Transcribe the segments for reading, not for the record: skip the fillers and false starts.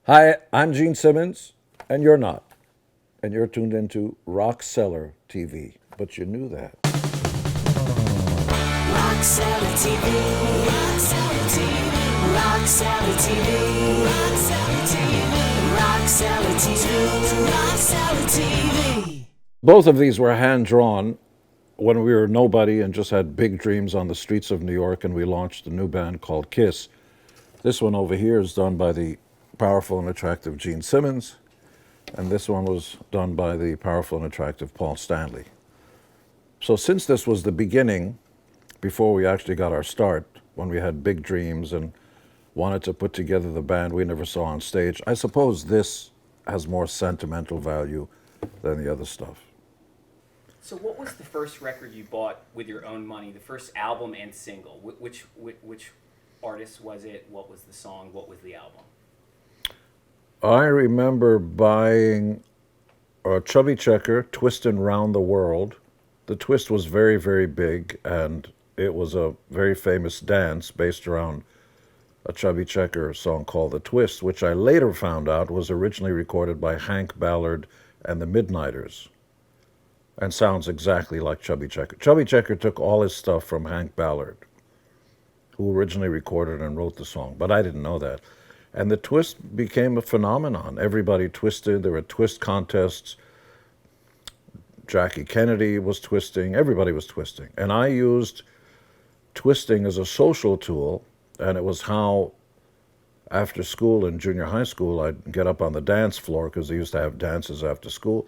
Hi, I'm Gene Simmons, and you're not. And you're tuned into Rock TV. But you knew that. RockCellar TV, RockCellar TV, RockCellar TV, RockCellar TV, RockCellar TV. Both of these were hand drawn when we were nobody and just had big dreams on the streets of New York, and we launched a new band called Kiss. This one over here is done by the powerful and attractive Gene Simmons, and this one was done by the powerful and attractive Paul Stanley. So, since this was the beginning, before we actually got our start, when we had big dreams and wanted to put together the band we never saw on stage, I suppose this has more sentimental value than the other stuff. So, what was the first record you bought with your own money? The first album and single. Which artist was it? What was the song? What was the album? I remember buying a Chubby Checker, Twistin' Round the World. The twist was very, very big, and it was a very famous dance based around a Chubby Checker song called The Twist, which I later found out was originally recorded by Hank Ballard and the Midnighters, and sounds exactly like Chubby Checker. Chubby Checker took all his stuff from Hank Ballard, who originally recorded and wrote the song, but I didn't know that. And the twist became a phenomenon. Everybody twisted. There were twist contests. Jackie Kennedy was twisting. Everybody was twisting. And I used twisting as a social tool, and it was how, after school in junior high school, I'd get up on the dance floor, because they used to have dances after school,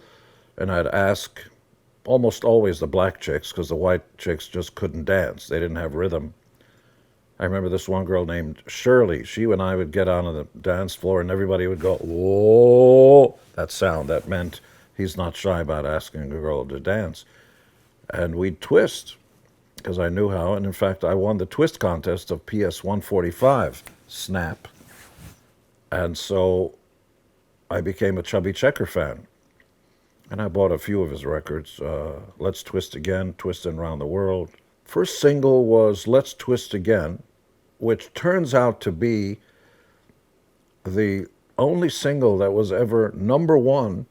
and I'd ask almost always the black chicks, because the white chicks just couldn't dance. They didn't have rhythm. I remember this one girl named Shirley. She and I would get on the dance floor, and everybody would go, whoa, that sound. That meant he's not shy about asking a girl to dance. And we'd twist, because I knew how. And in fact, I won the twist contest of PS 145, Snap. And so I became a Chubby Checker fan. And I bought a few of his records. Let's Twist Again, Twistin' Around the World. First single was Let's Twist Again, which turns out to be the only single that was ever number one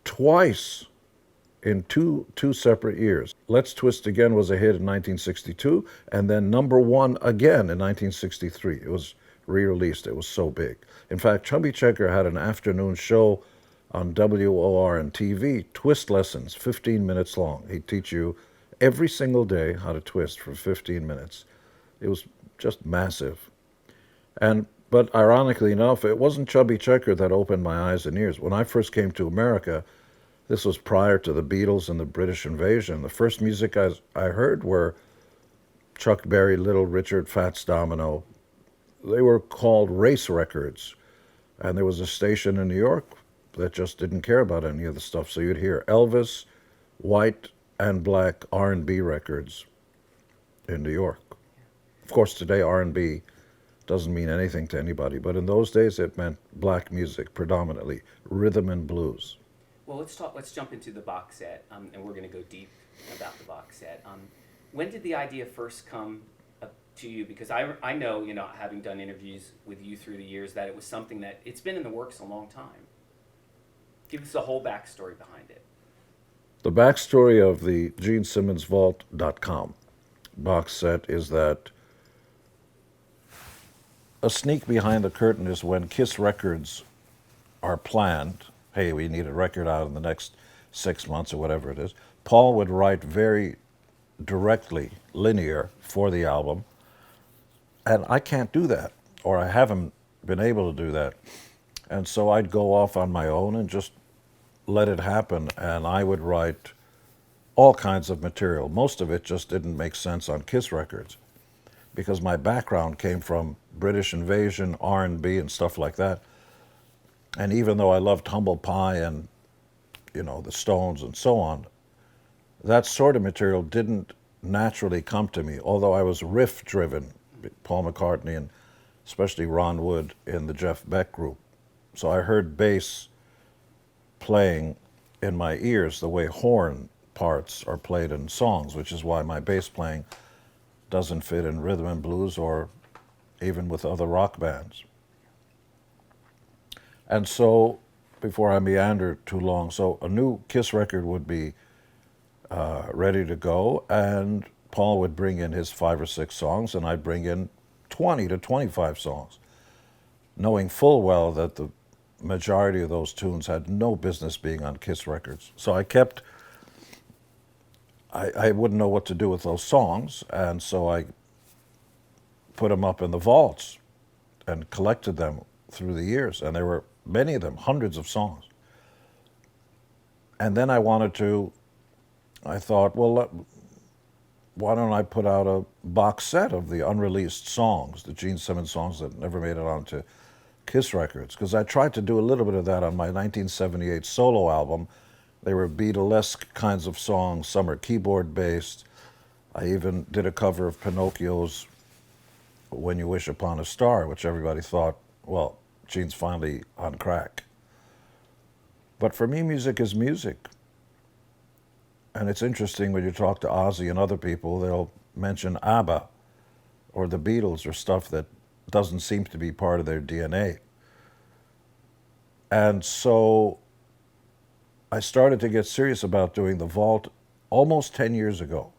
twice in two separate years. Let's Twist Again was a hit in 1962, and then number one again in 1963. It was re-released. It was so big. In fact, Chubby Checker had an afternoon show on WOR and TV, twist lessons, 15 minutes long. He'd teach you every single day how to twist for 15 minutes. It was just massive. But ironically enough, it wasn't Chubby Checker that opened my eyes and ears. When I first came to America, this was prior to the Beatles and the British invasion. The first music I heard were Chuck Berry, Little Richard, Fats Domino. They were called race records. And there was a station in New York that just didn't care about any of the stuff. So you'd hear Elvis, white and black R&B records in New York. Of course, today R&B doesn't mean anything to anybody, but in those days it meant black music predominantly, rhythm and blues. Well, let's jump into the box set, and we're going to go deep about the box set. When did the idea first come up to you? Because I know, having done interviews with you through the years, that it was something that it's been in the works a long time. Give us the whole backstory behind it. The backstory of the GeneSimmonsVault.com box set is that a sneak behind the curtain is when Kiss records are planned. Hey, we need a record out in the next 6 months or whatever it is. Paul would write very directly, linear, for the album. And I can't do that, or I haven't been able to do that. And so I'd go off on my own and just let it happen, and I would write all kinds of material. Most of it just didn't make sense on Kiss records, because my background came from British invasion, R&B, and stuff like that. And even though I loved Humble Pie and, the Stones and so on, that sort of material didn't naturally come to me, although I was riff-driven, Paul McCartney and especially Ron Wood in the Jeff Beck group. So I heard bass playing in my ears the way horn parts are played in songs, which is why my bass playing doesn't fit in rhythm and blues or even with other rock bands. And so, before I meander too long, so a new Kiss record would be ready to go, and Paul would bring in his 5 or 6 songs, and I'd bring in 20 to 25 songs, knowing full well that the majority of those tunes had no business being on Kiss records. So I wouldn't know what to do with those songs, and so I put them up in the vaults and collected them through the years, and there were many of them, hundreds of songs. And then I thought, well, why don't I put out a box set of the unreleased songs, the Gene Simmons songs that never made it onto Kiss records? Because I tried to do a little bit of that on my 1978 solo album. They were Beatlesque kinds of songs, some are keyboard-based. I even did a cover of Pinocchio's When You Wish Upon a Star, which everybody thought, well, Gene's finally on crack. But for me, music is music. And it's interesting when you talk to Ozzy and other people, they'll mention ABBA or the Beatles or stuff that doesn't seem to be part of their DNA. And so I started to get serious about doing the vault almost 10 years ago,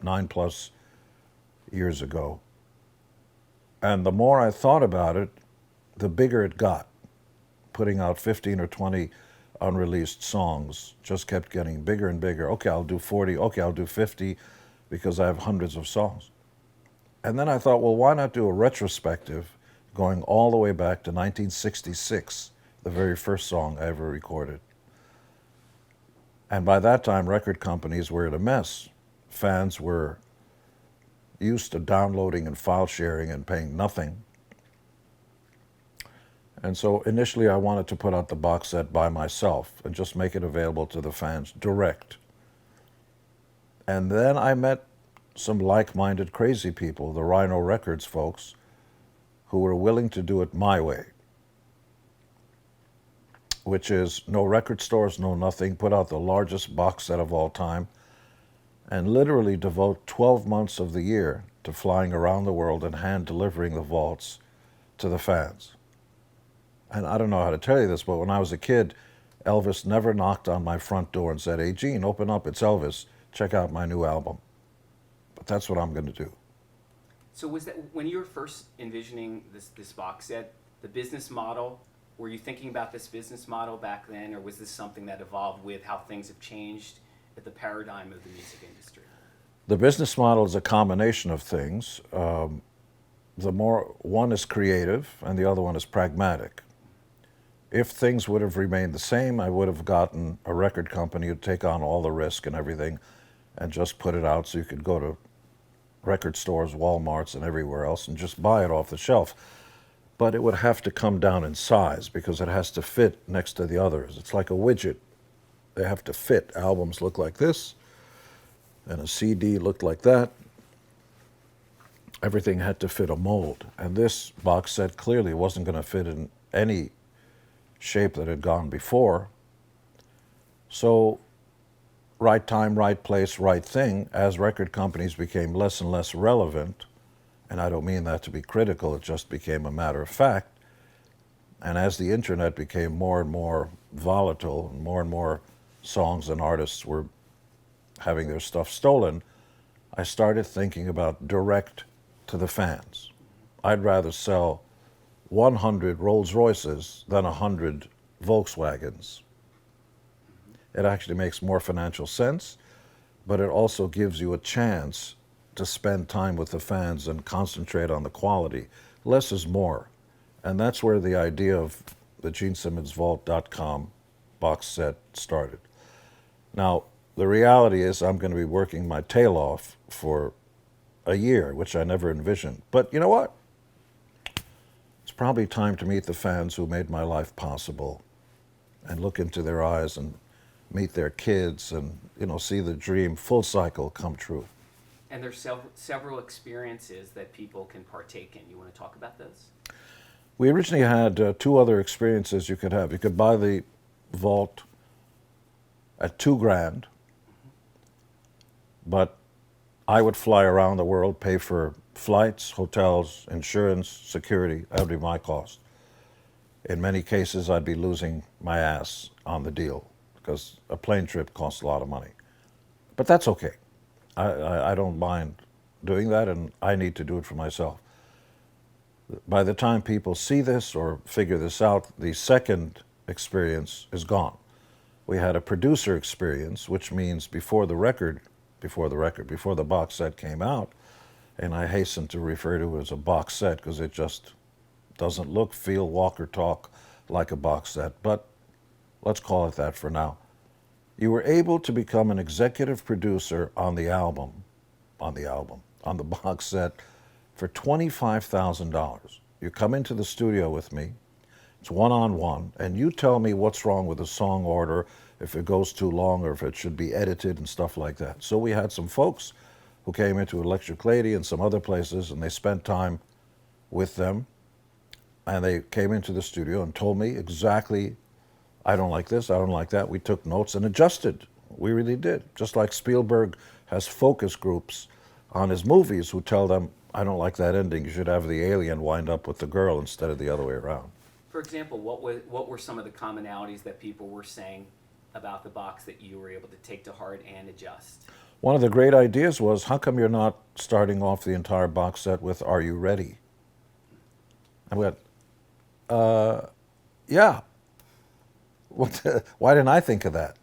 9+ years ago. And the more I thought about it, the bigger it got. Putting out 15 or 20 unreleased songs just kept getting bigger and bigger. Okay, I'll do 40. Okay, I'll do 50, because I have hundreds of songs. And then I thought, well, why not do a retrospective going all the way back to 1966, the very first song I ever recorded. And by that time, record companies were in a mess. Fans were used to downloading and file sharing and paying nothing. And so initially I wanted to put out the box set by myself and just make it available to the fans direct. And then I met some like-minded crazy people, the Rhino Records folks, who were willing to do it my way, which is no record stores, no nothing, put out the largest box set of all time, and literally devote 12 months of the year to flying around the world and hand-delivering the vaults to the fans. And I don't know how to tell you this, but when I was a kid, Elvis never knocked on my front door and said, "Hey, Gene, open up, it's Elvis. Check out my new album." But that's what I'm going to do. So was that when you were first envisioning this box set, the business model? Were you thinking about this business model back then, or was this something that evolved with how things have changed at the paradigm of the music industry? The business model is a combination of things. The more one is creative and the other one is pragmatic. If things would have remained the same, I would have gotten a record company to take on all the risk and everything and just put it out so you could go to record stores, Walmarts, and everywhere else and just buy it off the shelf. But it would have to come down in size because it has to fit next to the others. It's like a widget. They have to fit. Albums look like this, and a CD looked like that. Everything had to fit a mold. And this box set clearly wasn't going to fit in any shape that had gone before. So, right time, right place, right thing, as record companies became less and less relevant, and I don't mean that to be critical, it just became a matter of fact, and as the internet became more and more volatile, and more songs and artists were having their stuff stolen, I started thinking about direct to the fans. I'd rather sell 100 Rolls Royces than 100 Volkswagens. It actually makes more financial sense, but it also gives you a chance to spend time with the fans and concentrate on the quality. Less is more. And that's where the idea of the GeneSimmonsVault.com box set started. Now, the reality is I'm going to be working my tail off for a year, which I never envisioned. But you know what? It's probably time to meet the fans who made my life possible and look into their eyes and meet their kids and, see the dream full cycle come true. And there's several experiences that people can partake in. You want to talk about those? We originally had 2 other experiences you could have. You could buy the vault at $2,000, but I would fly around the world, pay for flights, hotels, insurance, security. That would be my cost. In many cases, I'd be losing my ass on the deal because a plane trip costs a lot of money. But that's okay. I don't mind doing that, and I need to do it for myself. By the time people see this or figure this out, the second experience is gone. We had a producer experience, which means before the box set came out, and I hasten to refer to it as a box set because it just doesn't look, feel, walk, or talk like a box set, but let's call it that for now. You were able to become an executive producer on the box set for $25,000. You come into the studio with me, it's one-on-one, and you tell me what's wrong with the song order, if it goes too long or if it should be edited and stuff like that. So we had some folks who came into Electric Lady and some other places, and they spent time with them, and they came into the studio and told me exactly, I don't like this, I don't like that. We took notes and adjusted. We really did. Just like Spielberg has focus groups on his movies who tell them, I don't like that ending, you should have the alien wind up with the girl instead of the other way around. For example, what were some of the commonalities that people were saying about the box that you were able to take to heart and adjust? One of the great ideas was, how come you're not starting off the entire box set with Are You Ready? I went, yeah. Why didn't I think of that?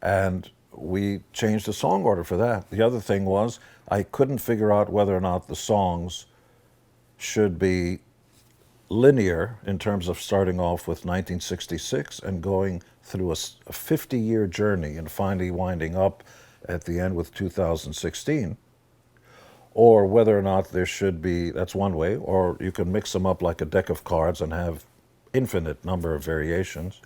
And we changed the song order for that. The other thing was, I couldn't figure out whether or not the songs should be linear in terms of starting off with 1966 and going through a 50-year journey and finally winding up at the end with 2016, or whether or not there should be, that's one way, or you can mix them up like a deck of cards and have infinite number of variations.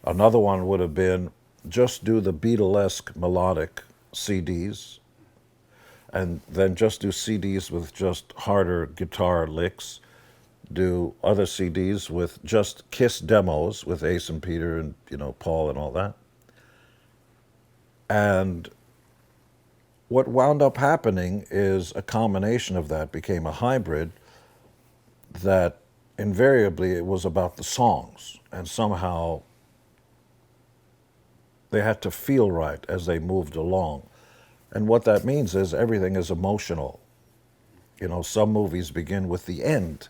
Another one would have been just do the Beatlesque melodic CDs, and then just do CDs with just harder guitar licks, do other CDs with just Kiss demos with Ace and Peter and, Paul and all that. And what wound up happening is a combination of that became a hybrid that invariably it was about the songs, and somehow they had to feel right as they moved along. And what that means is everything is emotional. Some movies begin with the end.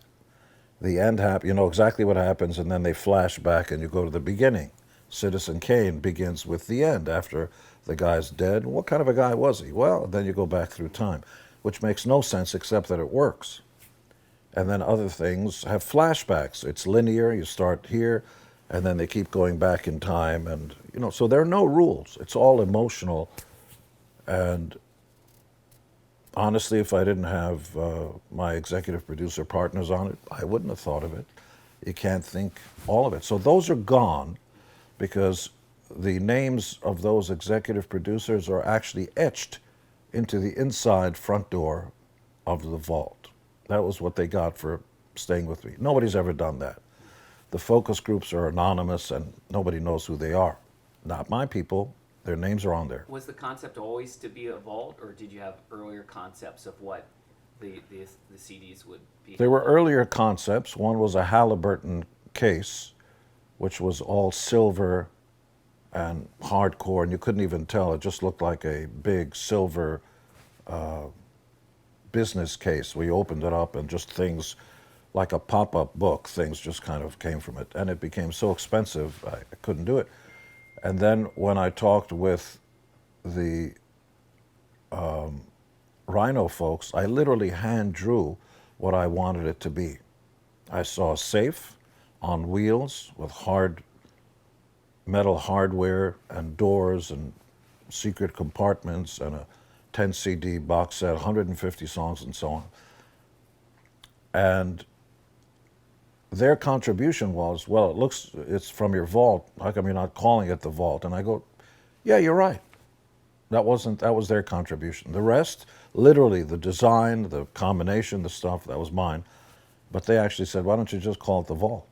The end you know exactly what happens, and then they flash back and you go to the beginning. Citizen Kane begins with the end after the guy's dead. What kind of a guy was he? Well, then you go back through time, which makes no sense except that it works. And then other things have flashbacks. It's linear, you start here, and then they keep going back in time. And, so there are no rules. It's all emotional. And honestly, if I didn't have my executive producer partners on it, I wouldn't have thought of it. You can't think all of it. So those are gone because the names of those executive producers are actually etched into the inside front door of the vault. That was what they got for staying with me. Nobody's ever done that. The focus groups are anonymous and nobody knows who they are. Not my people. Their names are on there. Was the concept always to be a vault, or did you have earlier concepts of what the CDs would be? There were earlier concepts. One was a Halliburton case, which was all silver and hardcore, and you couldn't even tell. It just looked like a big silver business case where you opened it up and just things like a pop-up book, things just kind of came from it. And it became so expensive, I couldn't do it. And then when I talked with the Rhino folks, I literally hand drew what I wanted it to be. I saw a safe on wheels with hard metal hardware and doors and secret compartments and a 10 CD box set, 150 songs and so on. And their contribution was, well, it's from your vault. How come you're not calling it the vault? And I go, yeah, you're right. That was their contribution. The rest, literally the design, the combination, the stuff, that was mine. But they actually said, why don't you just call it the vault?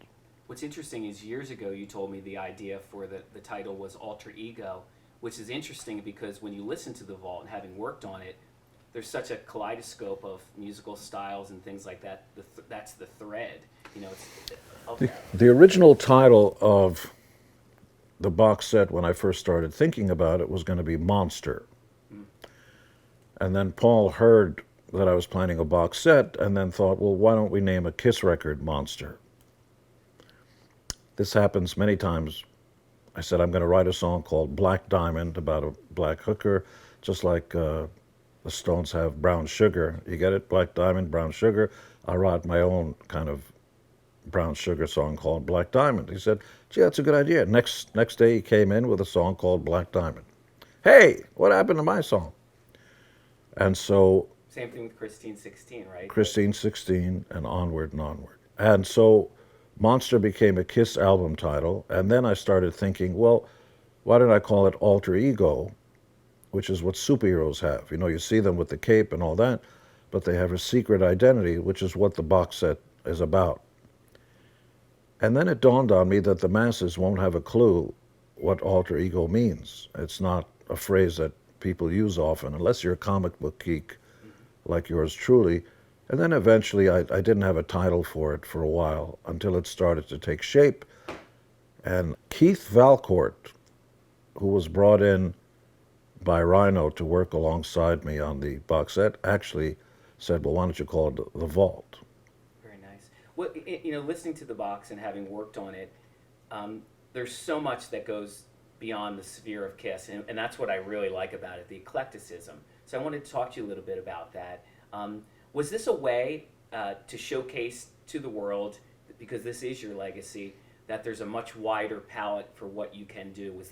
What's interesting is years ago you told me the idea for the title was Alter Ego, which is interesting because when you listen to the vault and having worked on it, there's such a kaleidoscope of musical styles and things like that. That's the thread. It's The original title of the box set when I first started thinking about it was going to be Monster. And then Paul heard that I was planning a box set and then thought, well, why don't we name a Kiss record Monster? This happens many times. I said, I'm going to write a song called Black Diamond about a black hooker, just like the Stones have Brown Sugar. You get it? Black Diamond, Brown Sugar. I wrote my own kind of Brown Sugar song called Black Diamond. He said, gee, that's a good idea. Next day he came in with a song called Black Diamond. Hey, what happened to my song? And so Same thing with Christine 16, right? Christine 16 and Onward and Onward. And so Monster became a Kiss album title. And then I started thinking, well, why did I call it Alter Ego, which is what superheroes have? You know, you see them with the cape and all that, but they have a secret identity, which is what the box set is about. And then it dawned on me that the masses won't have a clue what alter ego means. It's not a phrase that people use often, unless you're a comic book geek like yours truly. And then eventually I didn't have a title for it for a while until it started to take shape. And Keith Valcourt, who was brought in by Rhino to work alongside me on the box set, actually said, well, why don't you call it The Vault? Very nice. Well, you know, listening to the box and having worked on it, there's so much that goes beyond the sphere of Kiss, and that's what I really like about it, the eclecticism. So I wanted to talk to you a little bit about that. Was this a way to showcase to the world, because this is your legacy, that there's a much wider palette for what you can do? Was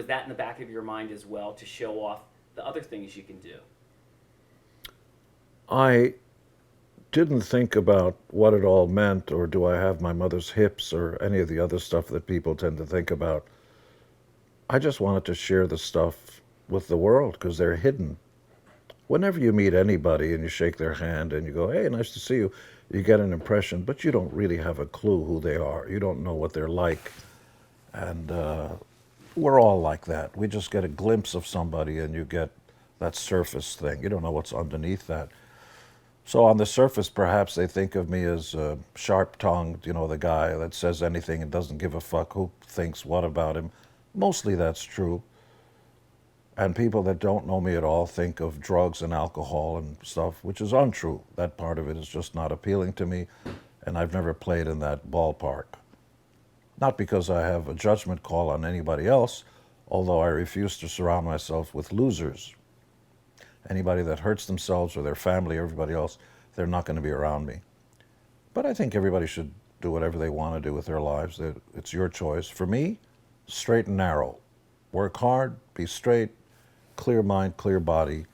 that in the back of your mind as well, to show off the other things you can do? I didn't think about what it all meant, or do I have my mother's hips, or any of the other stuff that people tend to think about. I just wanted to share the stuff with the world because they're hidden. Whenever you meet anybody and you shake their hand and you go, hey, nice to see you, you get an impression, but you don't really have a clue who they are. You don't know what they're like. And we're all like that. We just get a glimpse of somebody and you get that surface thing. You don't know what's underneath that. So on the surface, perhaps they think of me as sharp-tongued, you know, the guy that says anything and doesn't give a fuck who thinks what about him. Mostly that's true. And people that don't know me at all think of drugs and alcohol and stuff, which is untrue. That part of it is just not appealing to me, and I've never played in that ballpark. Not because I have a judgment call on anybody else, although I refuse to surround myself with losers. Anybody that hurts themselves or their family or everybody else, they're not going to be around me. But I think everybody should do whatever they want to do with their lives. It's your choice. For me, straight and narrow. Work hard, be straight, clear mind, clear body,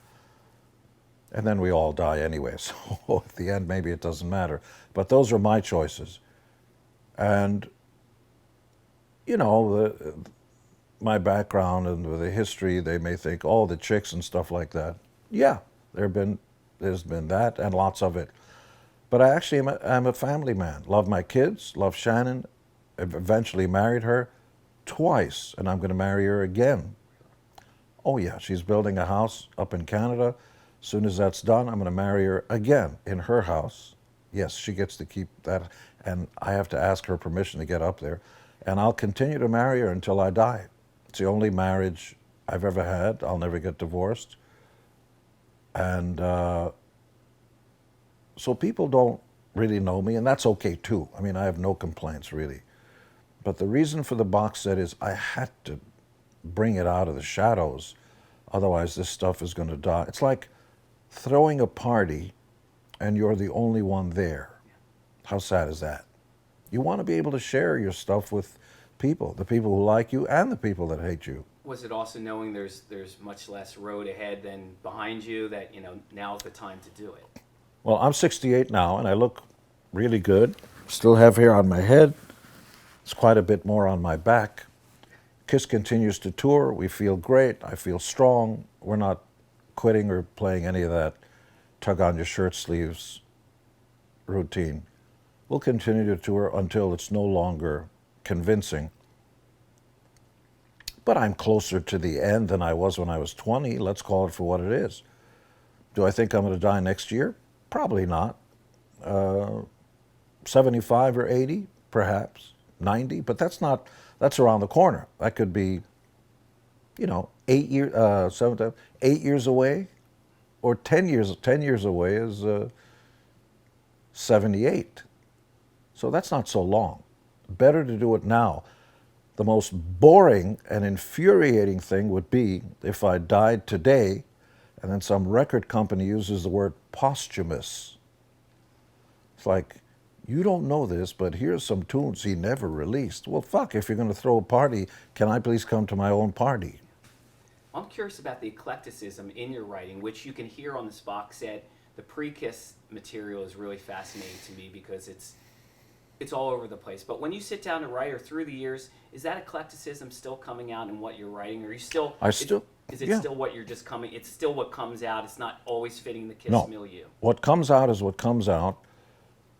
and then we all die anyway. So at the end, maybe it doesn't matter. But those are my choices. And, you know, my background and the history, they may think, oh, the chicks and stuff like that. Yeah, there's been that and lots of it. But I actually am a family man. Love my kids, love Shannon, eventually married her twice, and I'm going to marry her again. Oh yeah, she's building a house up in Canada. As soon as that's done, I'm going to marry her again in her house. Yes, she gets to keep that, and I have to ask her permission to get up there. And I'll continue to marry her until I die. It's the only marriage I've ever had. I'll never get divorced. And so people don't really know me, and that's okay too. I mean, I have no complaints really. But the reason for the box set is I had to bring it out of the shadows. Otherwise, this stuff is going to die. It's like throwing a party and you're the only one there. How sad is that? You want to be able to share your stuff with people, the people who like you and the people that hate you. Was it also knowing there's much less road ahead than behind you, that, you know, now's the time to do it? Well, I'm 68 now and I look really good. Still have hair on my head. It's quite a bit more on my back. Kiss continues to tour. We feel great. I feel strong. We're not quitting or playing any of that tug on your shirt sleeves routine. We'll continue to tour until it's no longer convincing. But I'm closer to the end than I was when I was 20. Let's call it for what it is. Do I think I'm going to die next year? Probably not. 75 or 80? perhaps 90, but that's around the corner. That could be, 8 years away, or 10 years. 10 years away is 78. So that's not so long. Better to do it now. The most boring and infuriating thing would be if I died today and then some record company uses the word posthumous. It's like, you don't know this, but here's some tunes he never released. Well, fuck, if you're going to throw a party, can I please come to my own party? I'm curious about the eclecticism in your writing, which you can hear on this box set. The pre-Kiss material is really fascinating to me because it's all over the place. But when you sit down to write, or through the years, is that eclecticism still coming out in what you're writing? Or are you still? Is it yeah. still what you're just coming? It's still what comes out. It's not always fitting the Kiss No. milieu. What comes out is what comes out.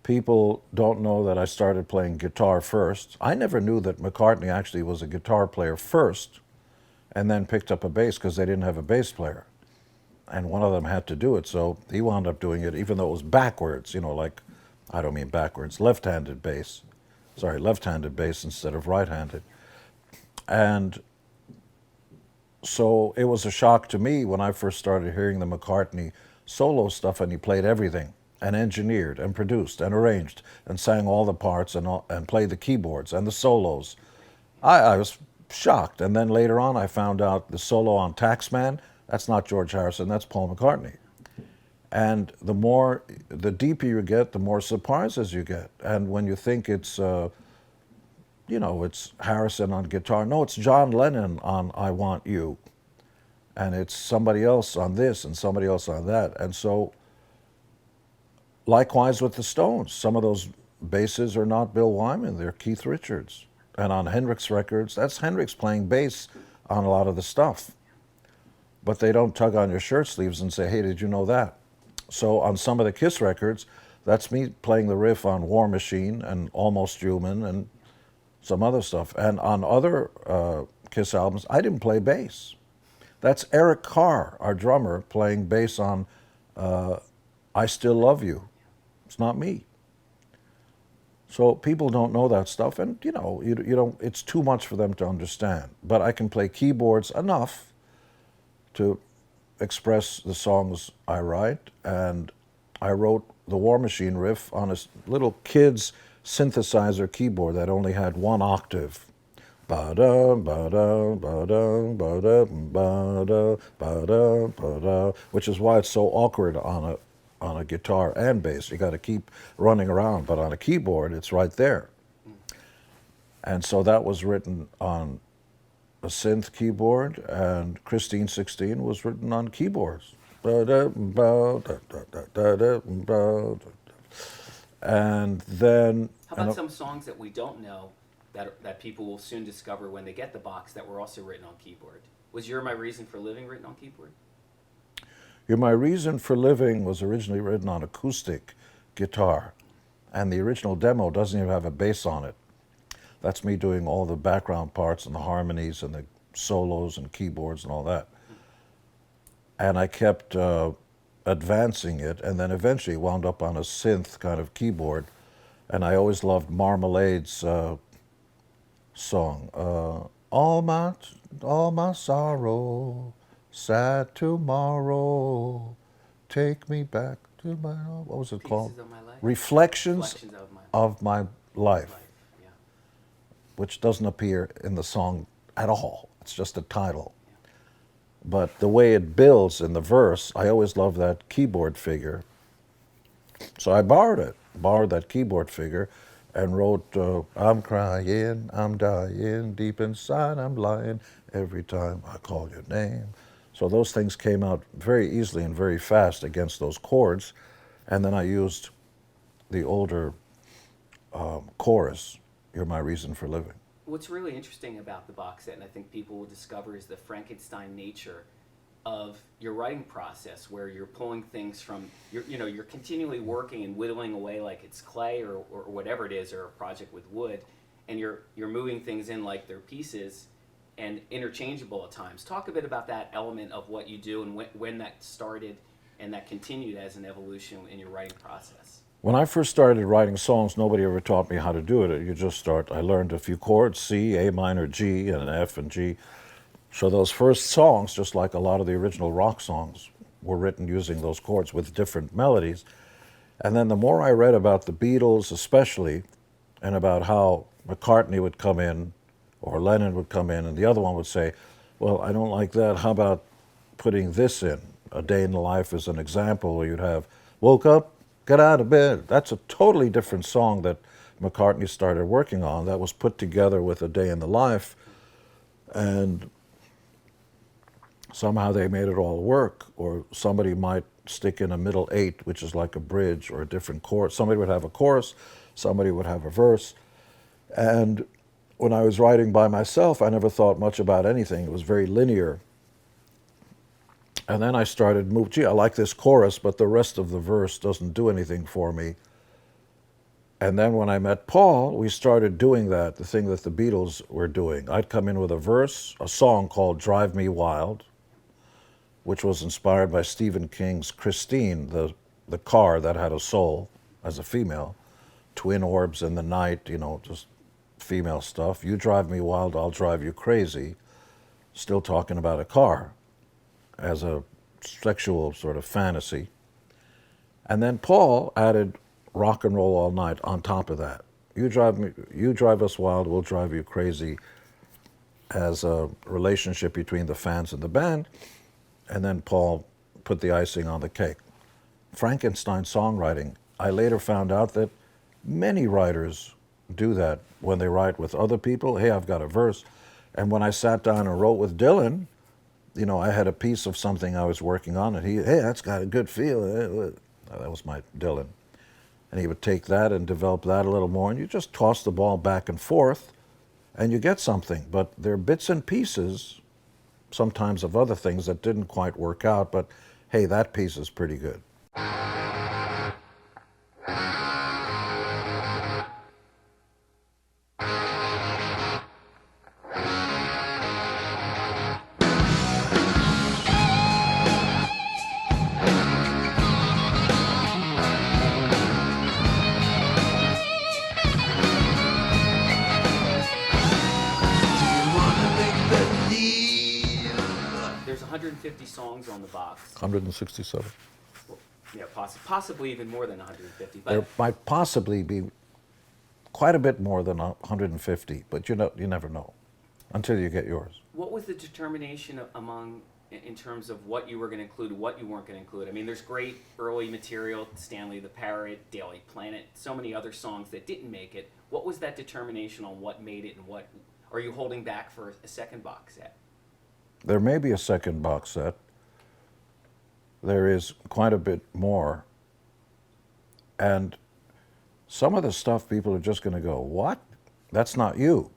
People don't know that I started playing guitar first. I never knew that McCartney actually was a guitar player first and then picked up a bass because they didn't have a bass player. And one of them had to do it, so he wound up doing it even though it was backwards, like, I don't mean backwards, left-handed bass. Sorry, left-handed bass instead of right-handed. And so it was a shock to me when I first started hearing the McCartney solo stuff, and he played everything, and engineered, and produced, and arranged, and sang all the parts, and played the keyboards and the solos. I was shocked. And then later on, I found out the solo on Taxman, that's not George Harrison, that's Paul McCartney. And the deeper you get, the more surprises you get. And when you think it's, it's Harrison on guitar, no, it's John Lennon on I Want You. And it's somebody else on this and somebody else on that. And so, likewise with the Stones, some of those basses are not Bill Wyman, they're Keith Richards. And on Hendrix records, that's Hendrix playing bass on a lot of the stuff. But they don't tug on your shirt sleeves and say, hey, did you know that? So on some of the Kiss records, that's me playing the riff on War Machine and Almost Human and some other stuff. And on other Kiss albums, I didn't play bass. That's Eric Carr, our drummer, playing bass on I Still Love You. It's not me. So people don't know that stuff, and you don't. It's too much for them to understand. But I can play keyboards enough to express the songs I write, and I wrote the War Machine riff on a little kid's synthesizer keyboard that only had one octave. Ba-da, ba-da, ba-da, ba-da, ba-da, ba-da, ba-da, which is why it's so awkward on a guitar and bass. You got to keep running around, but on a keyboard, it's right there. And so that was written on a synth keyboard, and Christine 16 was written on keyboards. And then... How about some songs that we don't know that people will soon discover when they get the box that were also written on keyboard? Was You're My Reason for Living written on keyboard? You're My Reason for Living was originally written on acoustic guitar, and the original demo doesn't even have a bass on it. That's me doing all the background parts and the harmonies and the solos and keyboards and all that. And I kept advancing it, and then eventually wound up on a synth kind of keyboard. And I always loved Marmalade's song, all my sorrow, sad tomorrow, take me back to my, what was it called? Pieces of My Life? Reflections of My of my life, Yeah. which doesn't appear in the song at all. It's just a title. But the way it builds in the verse, I always loved that keyboard figure. So I borrowed that keyboard figure, and wrote, I'm crying, I'm dying, deep inside I'm lying, every time I call your name. So those things came out very easily and very fast against those chords. And then I used the older chorus, You're My Reason for Living. What's really interesting about the box set, and I think people will discover, is the Frankenstein nature of your writing process, where you're pulling things from, you're continually working and whittling away like it's clay or whatever it is, or a project with wood, and you're moving things in like they're pieces and interchangeable at times. Talk a bit about that element of what you do and when that started and that continued as an evolution in your writing process. When I first started writing songs, nobody ever taught me how to do it. You just start. I learned a few chords: C, A minor, G, and F and G. So those first songs, just like a lot of the original rock songs, were written using those chords with different melodies. And then the more I read about the Beatles, especially, and about how McCartney would come in, or Lennon would come in, and the other one would say, "Well, I don't like that. How about putting this in? A Day in the Life as an example, where you'd have, woke up, get out of bed." That's a totally different song that McCartney started working on that was put together with A Day in the Life, and somehow they made it all work. Or somebody might stick in a middle eight, which is like a bridge or a different chorus. Somebody would have a chorus, somebody would have a verse. And when I was writing by myself, I never thought much about anything. It was very linear. And then I started move. Gee, I like this chorus, but the rest of the verse doesn't do anything for me. And then when I met Paul, we started doing that, the thing that the Beatles were doing. I'd come in with a verse, a song called Drive Me Wild, which was inspired by Stephen King's Christine, the car that had a soul as a female, twin orbs in the night, just female stuff. You drive me wild, I'll drive you crazy. Still talking about a car as a sexual sort of fantasy. And then Paul added rock and roll all night on top of that. You drive us wild, we'll drive you crazy, as a relationship between the fans and the band. And then Paul put the icing on the cake. Frankenstein songwriting. I later found out that many writers do that when they write with other people. Hey, I've got a verse. And when I sat down and wrote with Dylan, I had a piece of something I was working on, and hey, that's got a good feel. That was my Dylan. And he would take that and develop that a little more, and you just toss the ball back and forth, and you get something. But there are bits and pieces, sometimes of other things that didn't quite work out, but hey, that piece is pretty good. There's 150 songs on the box. 167. Yeah, possibly even more than 150. There But might possibly be quite a bit more than 150, but you never know until you get yours. what was the determination in terms of what you were going to include, what you weren't going to include? I mean, there's great early material, Stanley the Parrot, Daily Planet, so many other songs that didn't make it. What was that determination on what made it, and what are you holding back for a second box set? There may be a second box set. There is quite a bit more. And some of the stuff people are just going to go, what? That's not you.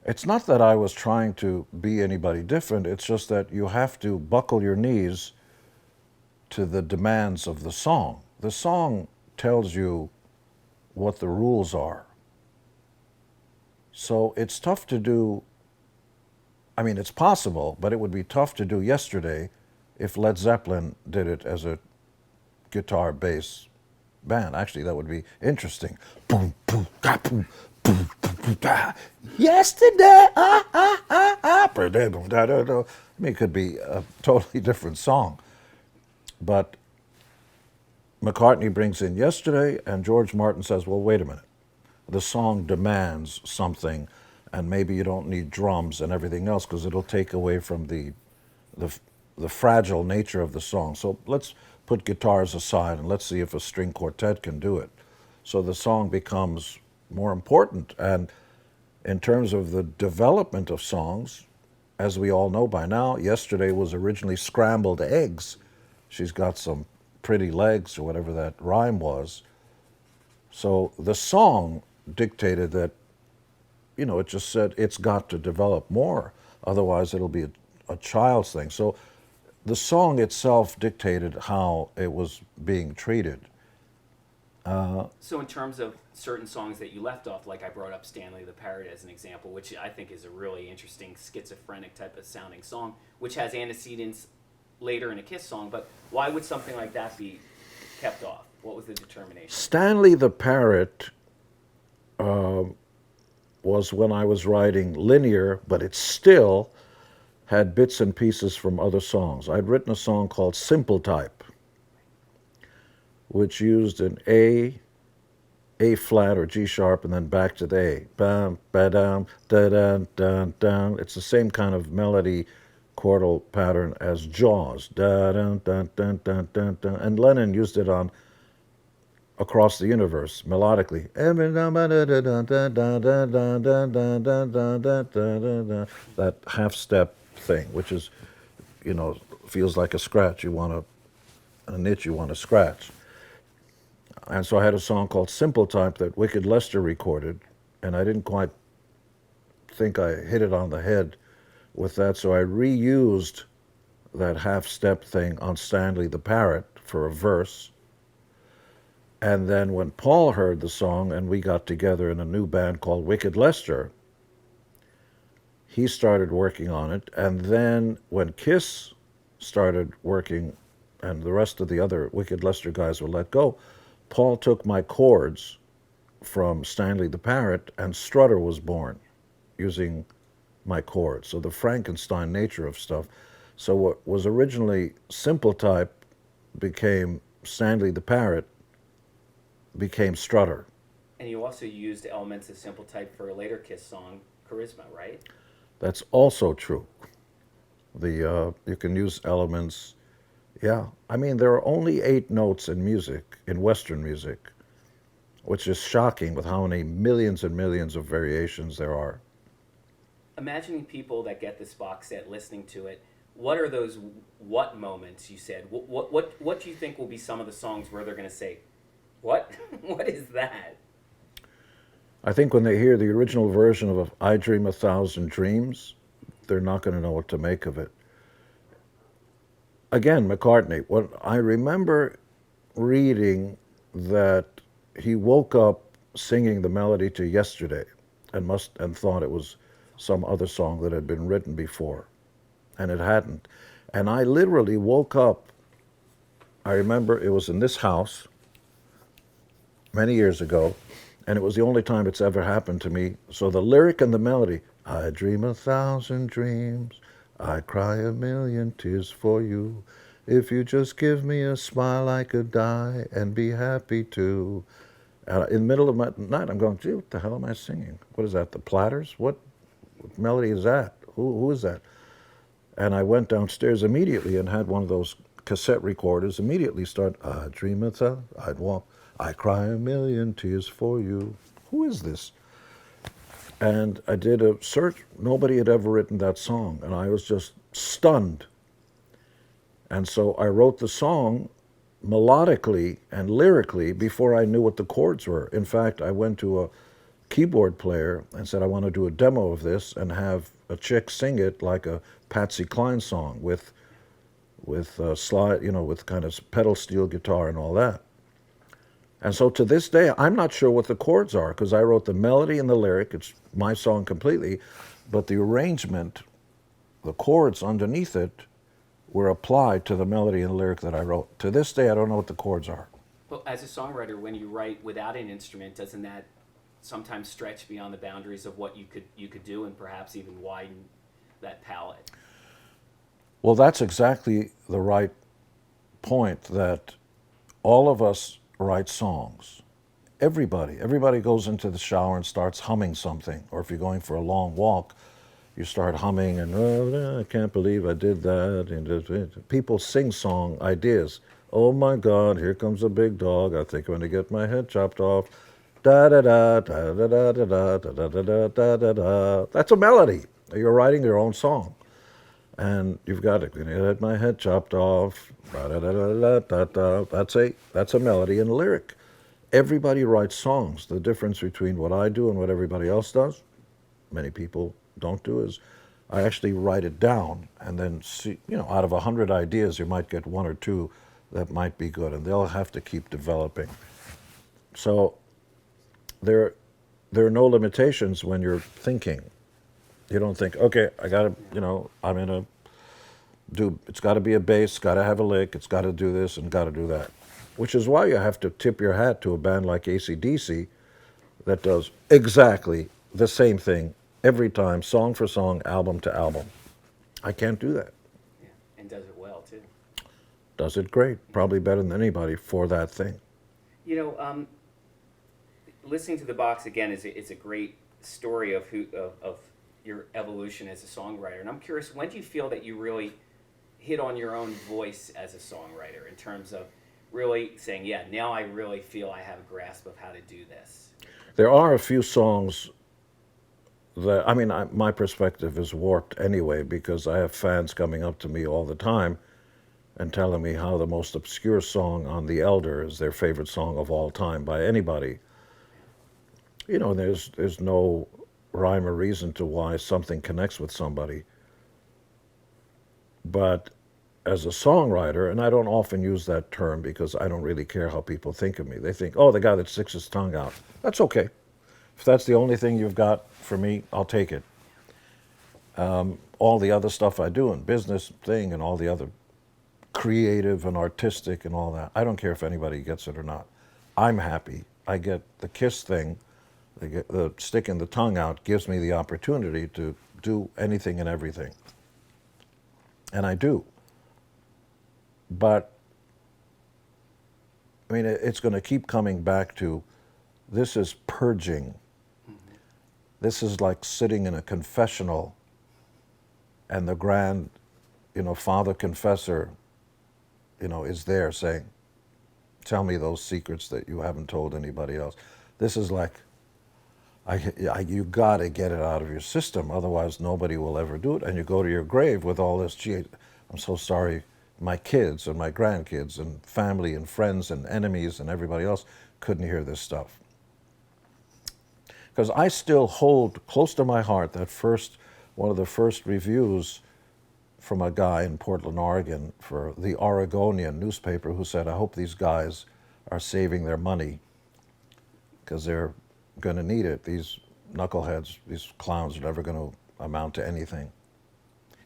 It's not that I was trying to be anybody different. It's just that you have to buckle your knees to the demands of the song. The song tells you what the rules are. So it's tough to do. I mean, it's possible, but it would be tough to do Yesterday if Led Zeppelin did it as a guitar bass band. Actually, that would be interesting. Boom, boom, ga, boom, boom, boom, boom, ga. Yesterday, I mean, it could be a totally different song. But McCartney brings in Yesterday, and George Martin says, well, wait a minute. The song demands something, and maybe you don't need drums and everything else because it'll take away from the fragile nature of the song. So let's put guitars aside and let's see if a string quartet can do it. So the song becomes more important. And in terms of the development of songs, as we all know by now, Yesterday was originally Scrambled Eggs. She's got some pretty legs, or whatever that rhyme was. So the song dictated that, it just said it's got to develop more. Otherwise, it'll be a child's thing. So the song itself dictated how it was being treated. So in terms of certain songs that you left off, like I brought up Stanley the Parrot as an example, which I think is a really interesting schizophrenic type of sounding song, which has antecedents later in a Kiss song, but why would something like that be kept off? What was the determination? Stanley the Parrot was when I was writing linear, but it still had bits and pieces from other songs. I'd written a song called Simple Type, which used an A flat or G sharp, and then back to the A. Bam, ba-dum, da-dun, dun, dun. It's the same kind of melody chordal pattern as Jaws. Da-dun, dun, dun, dun, dun, dun. And Lennon used it on Across the Universe, melodically. That half-step thing, which is, feels like a scratch. A niche you want to scratch. And so I had a song called Simple Type that Wicked Lester recorded, and I didn't quite think I hit it on the head with that, so I reused that half-step thing on Stanley the Parrot for a verse. And then when Paul heard the song and we got together in a new band called Wicked Lester, he started working on it. And then when Kiss started working and the rest of the other Wicked Lester guys were let go, Paul took my chords from Stanley the Parrot, and Strutter was born using my chords. So the Frankenstein nature of stuff. So what was originally Simple Type became Stanley the Parrot, became Strutter. And you also used elements of Simple Type for a later Kiss song, Charisma, right? That's also true. You can use elements. Yeah, I mean, there are only 8 notes in music, in Western music, which is shocking with how many millions and millions of variations there are. Imagining people that get this box set listening to it, what are those what moments you said? What do you think will be some of the songs where they're going to say, what? What is that? I think when they hear the original version of I Dream a Thousand Dreams, they're not going to know what to make of it. Again, McCartney, what I remember reading that he woke up singing the melody to Yesterday and thought it was some other song that had been written before, and it hadn't. And I literally woke up, I remember it was in this house many years ago, and it was the only time it's ever happened to me. So the lyric and the melody, I dream a thousand dreams, I cry a million tears for you. If you just give me a smile, I could die and be happy too. In the middle of my night, I'm going, gee, what the hell am I singing? What is that, the Platters? What melody is that? Who is that? And I went downstairs immediately and had one of those cassette recorders, immediately start, I dream a thousand, I'd walk, I cry a million tears for you. Who is this? And I did a search. Nobody had ever written that song, and I was just stunned. And so I wrote the song melodically and lyrically before I knew what the chords were. In fact, I went to a keyboard player and said, I want to do a demo of this and have a chick sing it like a Patsy Cline song with slide, with kind of pedal steel guitar and all that. And so to this day, I'm not sure what the chords are because I wrote the melody and the lyric. It's my song completely, but the arrangement, the chords underneath it, were applied to the melody and lyric that I wrote. To this day, I don't know what the chords are. Well, as a songwriter, when you write without an instrument, doesn't that sometimes stretch beyond the boundaries of what you could do, and perhaps even widen that palette? Well, that's exactly the right point, that all of us write songs. Everybody goes into the shower and starts humming something, or if you're going for a long walk, you start humming and, oh, I can't believe I did that. And people sing song ideas. Oh my God, here comes a big dog. I think I'm going to get my head chopped off. Da da da da da da da da da da da da da. That's a melody. You're writing your own song, and you've got it. I'm going to get my head chopped off. Da da da da da da. That's a melody and a lyric. Everybody writes songs. The difference between what I do and what everybody else does, many people don't do, is I actually write it down and then see, out of 100 ideas, you might get 1 or 2 that might be good, and they'll have to keep developing. So there are no limitations when you're thinking. You don't think, okay, I got to, I'm going to do, it's got to be a bass, got to have a lick, it's got to do this and got to do that. which is why you have to tip your hat to a band like AC/DC that does exactly the same thing every time, song for song, album to album. I can't do that. Yeah, and does it well too. Does it great, probably better than anybody for that thing. You know, listening to the box again is a great story of of your evolution as a songwriter. And I'm curious, when do you feel that you really hit on your own voice as a songwriter in terms of really saying, yeah, now I really feel I have a grasp of how to do this? There are a few songs that, I mean, my perspective is warped anyway because I have fans coming up to me all the time and telling me how the most obscure song on The Elder is their favorite song of all time by anybody. You know, there's no rhyme or reason to why something connects with somebody. But as a songwriter, and I don't often use that term because I don't really care how people think of me. They think, oh, the guy that sticks his tongue out. That's okay. If that's the only thing you've got for me, I'll take it. All the other stuff I do in business thing and all the other creative and artistic and all that, I don't care if anybody gets it or not. I'm happy. I get the kiss thing, the sticking the tongue out gives me the opportunity to do anything and everything. And I do. But, I mean, it's going to keep coming back to, this is purging. This is like sitting in a confessional and the grand, Father Confessor, is there saying, tell me those secrets that you haven't told anybody else. This is like, you got to get it out of your system, otherwise nobody will ever do it. And you go to your grave with all this, gee, I'm so sorry, my kids and my grandkids and family and friends and enemies and everybody else couldn't hear this stuff. Because I still hold close to my heart that one of the first reviews from a guy in Portland, Oregon for the Oregonian newspaper who said, I hope these guys are saving their money because they're going to need it. These knuckleheads, these clowns are never going to amount to anything.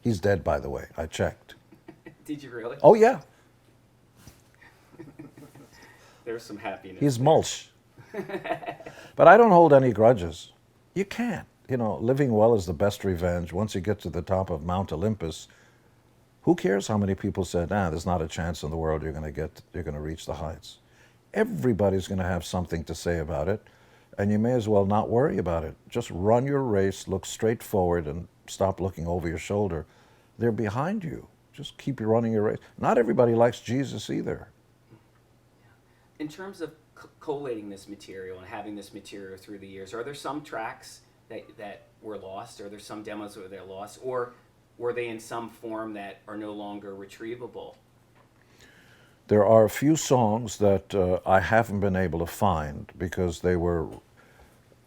He's dead, by the way. I checked. Did you really? Oh, yeah. There's some happiness. He's mulch. But I don't hold any grudges. You can't. Living well is the best revenge. Once you get to the top of Mount Olympus, who cares how many people said, there's not a chance in the world you're going to reach the heights. Everybody's going to have something to say about it, and you may as well not worry about it. Just run your race, look straight forward, and stop looking over your shoulder. They're behind you. Just keep running your race. Not everybody likes Jesus either. In terms of collating this material and having this material through the years, are there some tracks that were lost? Are there some demos that were lost? Or were they in some form that are no longer retrievable? There are a few songs that I haven't been able to find because they were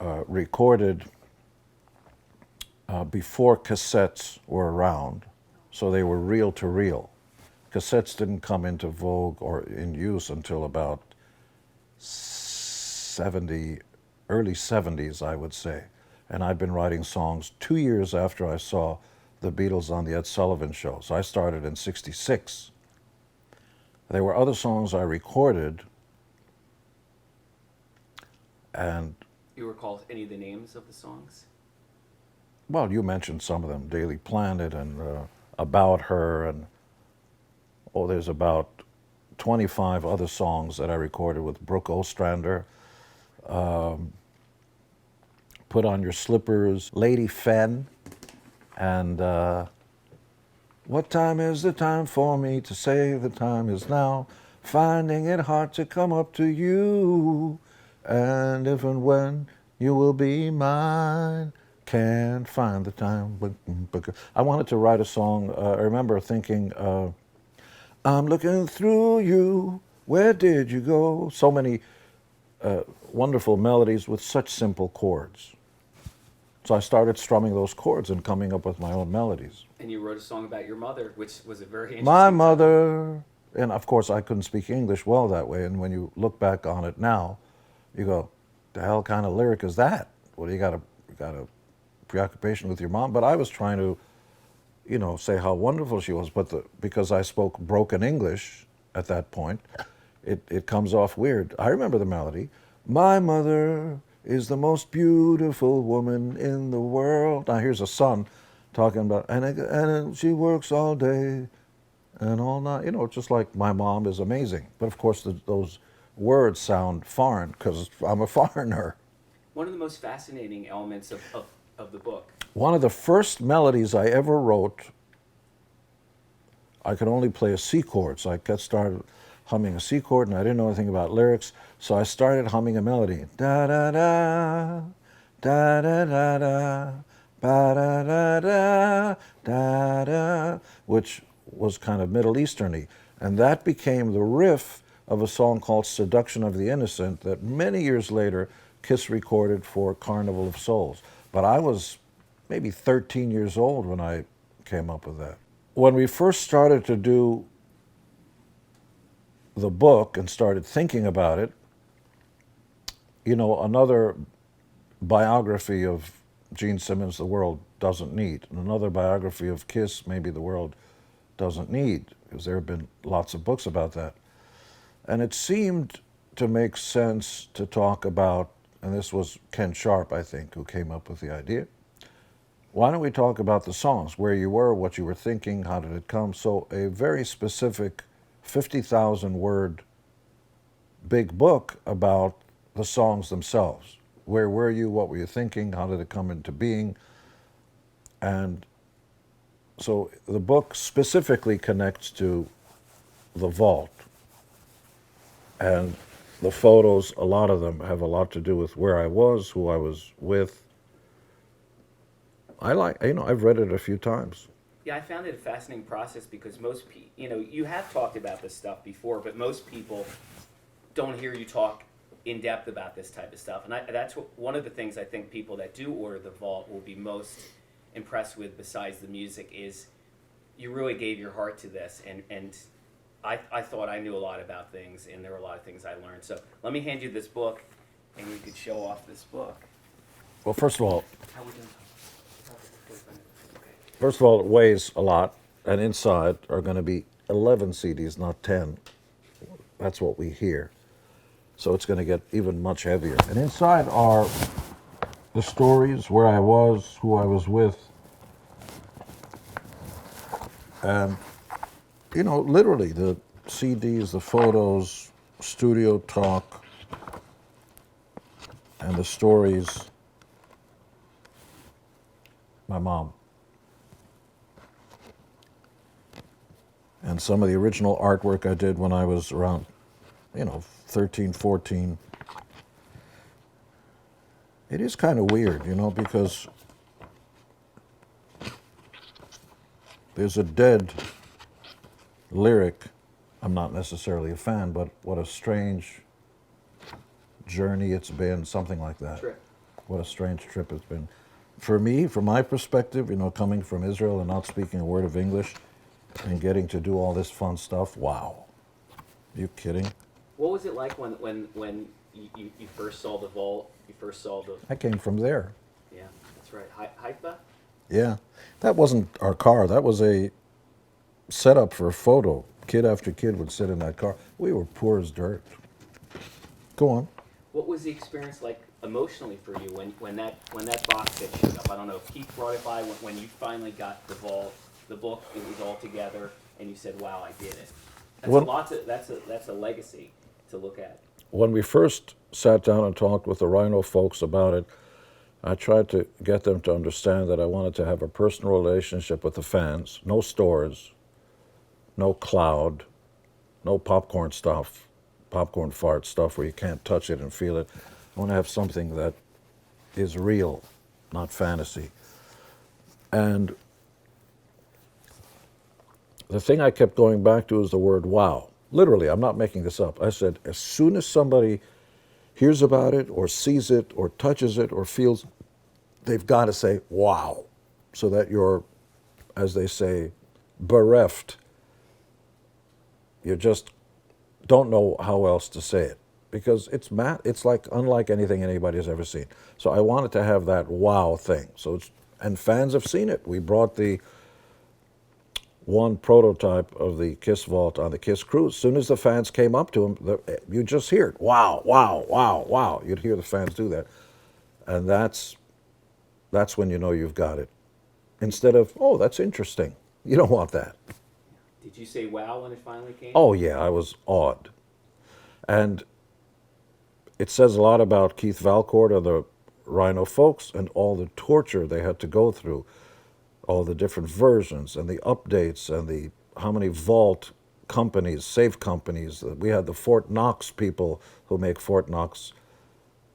recorded before cassettes were around, so they were reel to reel. Cassettes didn't come into vogue or in use until about early 70s, I would say. And I'd been writing songs 2 years after I saw the Beatles on the Ed Sullivan Show. So I started in '66. There were other songs I recorded, and... You recall any of the names of the songs? Well, you mentioned some of them, Daily Planet and About Her, and there's about 25 other songs that I recorded with Brooke Ostrander. Put On Your Slippers, Lady Fen, and what time is the time for me to say the time is now, finding it hard to come up to you, and if and when you will be mine, can't find the time. I wanted to write a song. I remember thinking, I'm looking through you, where did you go? So many wonderful melodies with such simple chords. So I started strumming those chords and coming up with my own melodies. And you wrote a song about your mother, which was a very interesting My mother, and of course I couldn't speak English well that way, and when you look back on it now, you go, the hell kind of lyric is that? Well, you got a preoccupation with your mom, but I was trying to, say how wonderful she was, but because I spoke broken English at that point, it comes off weird. I remember the melody. My mother is the most beautiful woman in the world. Now here's a son talking about, and she works all day and all night. You know, just like my mom is amazing. But of course, those words sound foreign because I'm a foreigner. One of the most fascinating elements of the book. One of the first melodies I ever wrote, I could only play a C chord, so I got started humming a C chord, and I didn't know anything about lyrics, so I started humming a melody. Da da da, da da da da, ba da da da, da da, which was kind of Middle Easterny, and that became the riff of a song called "Seduction of the Innocent" that many years later Kiss recorded for Carnival of Souls. But I was maybe 13 years old when I came up with that. When we first started to do the book and started thinking about it, you know, another biography of Gene Simmons the world doesn't need, and another biography of Kiss maybe the world doesn't need, because there have been lots of books about that. And it seemed to make sense to talk about, and this was Ken Sharp, I think, who came up with the idea. Why don't we talk about the songs, where you were, what you were thinking, how did it come? So a very specific 50,000 word big book about the songs themselves. Where were you? What were you thinking? How did it come into being? And so the book specifically connects to the vault. And the photos, a lot of them have a lot to do with where I was, who I was with. I've read it a few times. Yeah, I found it a fascinating process because most people, you have talked about this stuff before, but most people don't hear you talk in depth about this type of stuff. And that's one of the things I think people that do order the vault will be most impressed with, besides the music, is you really gave your heart to this. And I thought I knew a lot about things, and there were a lot of things I learned. So let me hand you this book, and you could show off this book. Well, first of all, How we doing? it weighs a lot, and inside are going to be 11 CDs, not 10. That's what we hear. So it's going to get even much heavier. And inside are the stories, where I was, who I was with, and, literally the CDs, the photos, studio talk, and the stories. My mom. And some of the original artwork I did when I was around, 13, 14. It is kind of weird, because there's a Dead lyric. I'm not necessarily a fan, but what a strange journey it's been, something like that. Trip. What a strange trip it's been. For me, from my perspective, coming from Israel and not speaking a word of English and getting to do all this fun stuff, wow. Are you kidding? What was it like when you first saw the vault? You first saw the... I came from there. Yeah, that's right. Haifa? Yeah. That wasn't our car. That was a setup for a photo. Kid after kid would sit in that car. We were poor as dirt. Go on. What was the experience like emotionally for you when that box set showed up? I don't know if Keith brought it by when you finally got the vault, the book, it was all together, and you said, "Wow, I did it." That's a legacy to look at. When we first sat down and talked with the Rhino folks about it, I tried to get them to understand that I wanted to have a personal relationship with the fans. No stores, no cloud, no popcorn stuff, popcorn fart stuff where you can't touch it and feel it. I want to have something that is real, not fantasy. And the thing I kept going back to is the word wow. Literally, I'm not making this up. I said, as soon as somebody hears about it or sees it or touches it or feels, they've got to say, wow, so that you're, as they say, bereft. You just don't know how else to say it, because it's like unlike anything anybody's ever seen. So I wanted to have that wow thing. And fans have seen it. We brought the one prototype of the Kiss vault on the Kiss cruise. As soon as the fans came up to him, you just hear it. Wow, wow, wow, wow. You'd hear the fans do that. And that's when you know you've got it. Instead of, oh, that's interesting. You don't want that. Did you say wow when it finally came? Oh, yeah, I was awed. And it says a lot about Keith Valcourt and the Rhino folks and all the torture they had to go through, all the different versions and the updates and the how many vault companies, safe companies. We had the Fort Knox people who make Fort Knox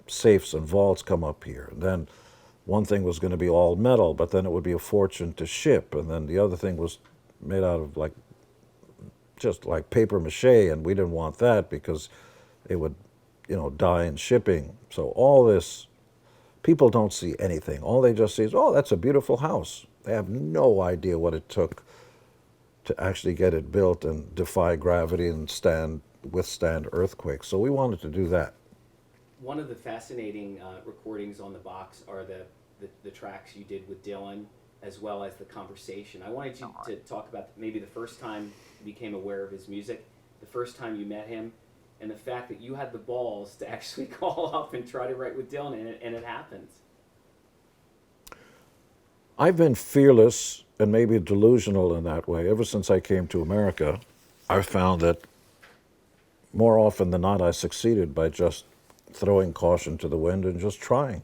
safes and vaults come up here. And then one thing was going to be all metal, but then it would be a fortune to ship. And then the other thing was made out of just like paper mache, and we didn't want that because it would, die in shipping. So all this, people don't see anything. All they just see is, oh, that's a beautiful house. They have no idea what it took to actually get it built and defy gravity and withstand earthquakes. So we wanted to do that. One of the fascinating recordings on the box are the tracks you did with Dylan, as well as the conversation. I wanted you to talk about maybe the first time you became aware of his music, the first time you met him, and the fact that you had the balls to actually call up and try to write with Dylan, and it happened. I've been fearless and maybe delusional in that way. Ever since I came to America, I've found that more often than not I succeeded by just throwing caution to the wind and just trying.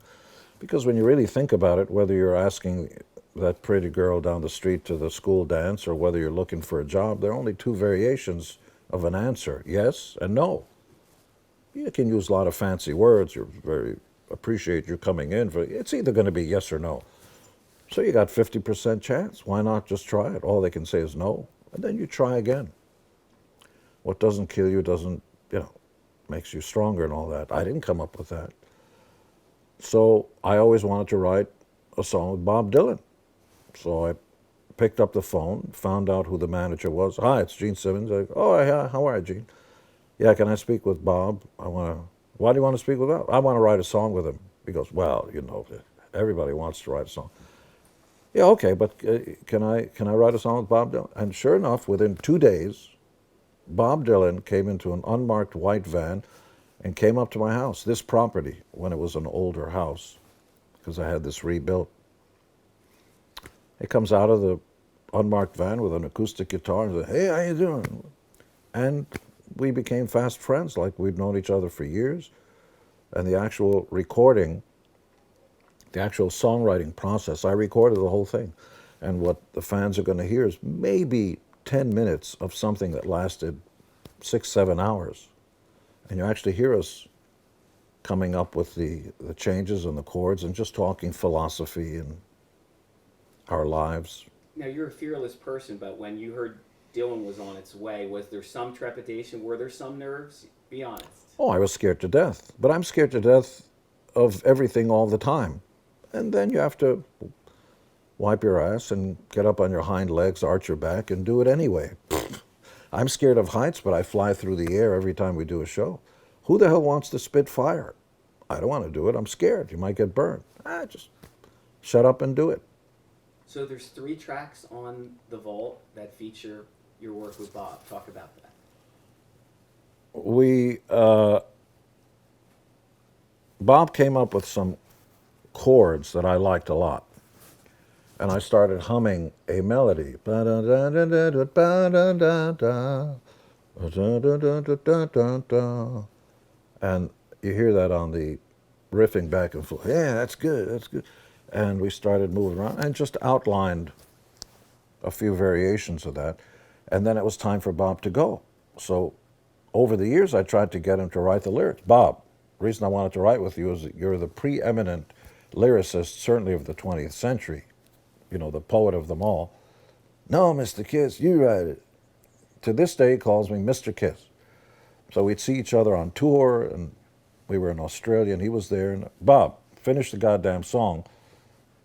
Because when you really think about it, whether you're asking that pretty girl down the street to the school dance or whether you're looking for a job, there are only two variations of an answer, yes and no. You can use a lot of fancy words. You very appreciate you coming in. It's either going to be yes or no. So you got 50% chance. Why not just try it? All they can say is no, and then you try again. What doesn't kill you doesn't, makes you stronger and all that. I didn't come up with that. So I always wanted to write a song with Bob Dylan. So I picked up the phone, found out who the manager was. Hi, it's Gene Simmons. Oh, yeah, how are you, Gene? Yeah, can I speak with Bob? Why do you want to speak with Bob? I want to write a song with him. He goes, well, everybody wants to write a song. Yeah, okay, but can I write a song with Bob Dylan? And sure enough, within 2 days, Bob Dylan came into an unmarked white van and came up to my house, this property, when it was an older house, because I had this rebuilt. He comes out of the unmarked van with an acoustic guitar and says, hey, how you doing? And we became fast friends, like we'd known each other for years. And the actual recording, the actual songwriting process, I recorded the whole thing. And what the fans are going to hear is maybe 10 minutes of something that lasted 6-7 hours. And you actually hear us coming up with the changes and the chords and just talking philosophy and our lives. Now, you're a fearless person, but when you heard Dylan was on its way, was there some trepidation? Were there some nerves? Be honest. Oh, I was scared to death. But I'm scared to death of everything all the time. And then you have to wipe your ass and get up on your hind legs, arch your back, and do it anyway. I'm scared of heights, but I fly through the air every time we do a show. Who the hell wants to spit fire? I don't want to do it. I'm scared. You might get burned. Just shut up and do it. So there's 3 tracks on The Vault that feature your work with Bob. Talk about that. Bob came up with some chords that I liked a lot. And I started humming a melody. And you hear that on the riffing back and forth. Yeah, that's good, that's good. And we started moving around and just outlined a few variations of that. And then it was time for Bob to go. So over the years, I tried to get him to write the lyrics. Bob, the reason I wanted to write with you is that you're the preeminent lyricist, certainly of the 20th century. The poet of them all. No, Mr. Kiss, you write it. To this day, he calls me Mr. Kiss. So we'd see each other on tour, and we were in Australia, and he was there. And Bob, finish the goddamn song.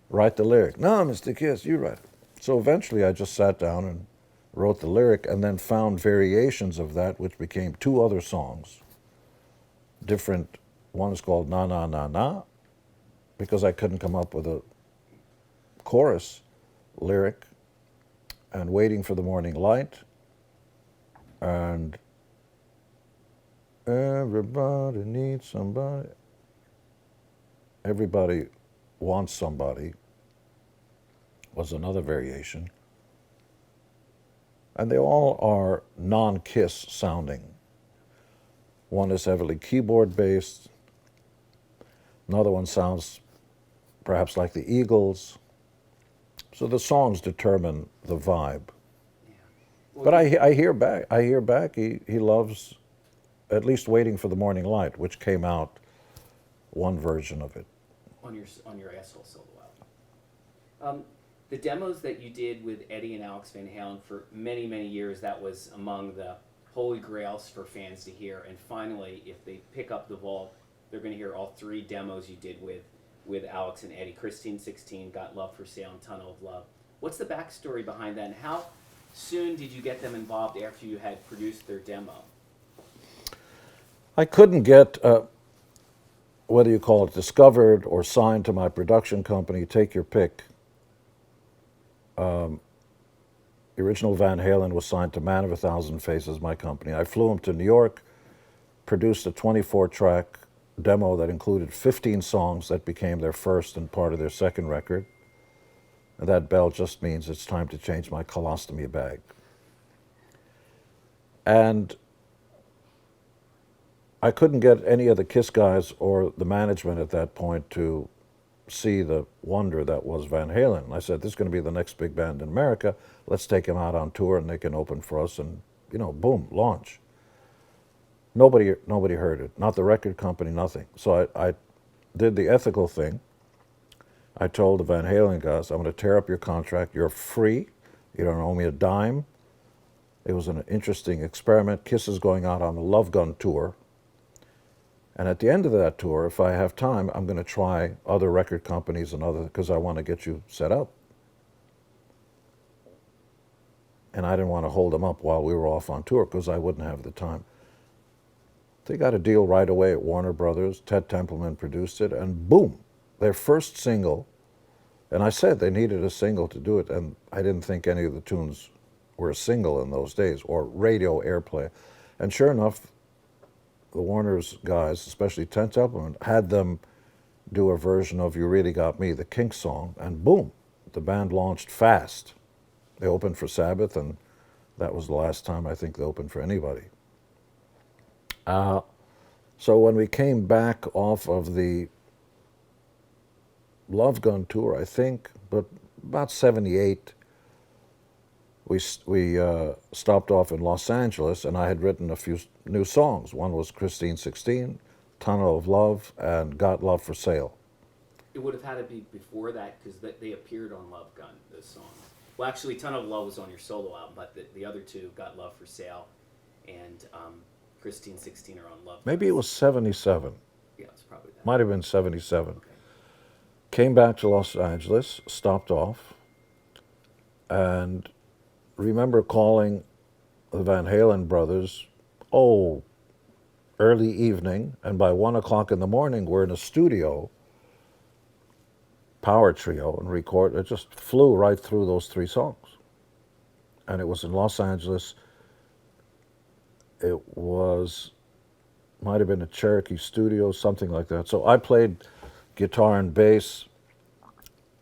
Write the lyric. No, Mr. Kiss, you write it. So eventually, I just sat down and wrote the lyric, and then found variations of that, which became 2 other songs. Different. One is called Na Na Na Na, because I couldn't come up with a chorus lyric. and Waiting for the Morning Light, and Everybody Needs Somebody. Everybody Wants Somebody was another variation. And they all are non-Kiss sounding. One is heavily keyboard based. Another one sounds perhaps like the Eagles. So the songs determine the vibe. Yeah. Well, But I hear back. I hear back. He loves at least Waiting for the Morning Light, which came out one version of it. on your Asshole solo album. The demos that you did with Eddie and Alex Van Halen for many, many years, that was among the holy grails for fans to hear. And finally, if they pick up the vault, they're going to hear all three demos you did with Alex and Eddie. Christine 16, Got Love for Sale, and Tunnel of Love. What's the backstory behind that, and how soon did you get them involved after you had produced their demo? I couldn't get, whether you call it discovered or signed to my production company, take your pick. The original Van Halen was signed to Man of a Thousand Faces, my company. I flew him to New York, produced a 24-track demo that included 15 songs that became their first and part of their second record. And that bell just means it's time to change my colostomy bag. And I couldn't get any of the Kiss guys or the management at that point to see the wonder that was Van Halen. And I said, this is going to be the next big band in America. Let's take them out on tour and they can open for us and, boom, launch. Nobody heard it. Not the record company, nothing. So I did the ethical thing. I told the Van Halen guys, I'm going to tear up your contract. You're free. You don't owe me a dime. It was an interesting experiment. Kiss is going out on the Love Gun tour. And at the end of that tour, if I have time, I'm going to try other record companies and other, because I want to get you set up. And I didn't want to hold them up while we were off on tour because I wouldn't have the time. They got a deal right away at Warner Brothers. Ted Templeman produced it, and boom, their first single. And I said they needed a single to do it, and I didn't think any of the tunes were a single in those days, or radio airplay. And sure enough, the Warner's guys, especially Ted Templeman, had them do a version of You Really Got Me, the Kinks song, and boom, the band launched fast. They opened for Sabbath, and that was the last time I think they opened for anybody. So when we came back off of the Love Gun tour, I think, but about 78, we stopped off in Los Angeles, and I had written a few new songs. One was Christine 16, Tunnel of Love, and Got Love for Sale. It would have had to be before that because they appeared on Love Gun, those songs. Well, actually, Tunnel of Love was on your solo album, but the other two, Got Love for Sale and Christine 16 are on Love Gun. Maybe it was 77. Yeah, it's probably that. Might have been 77. Okay. Came back to Los Angeles, stopped off, and remember calling the Van Halen brothers, early evening, and by 1 o'clock in the morning, we're in a studio, power trio, and record. It just flew right through those three songs. And it was in Los Angeles. It might have been a Cherokee studio, something like that. So I played guitar and bass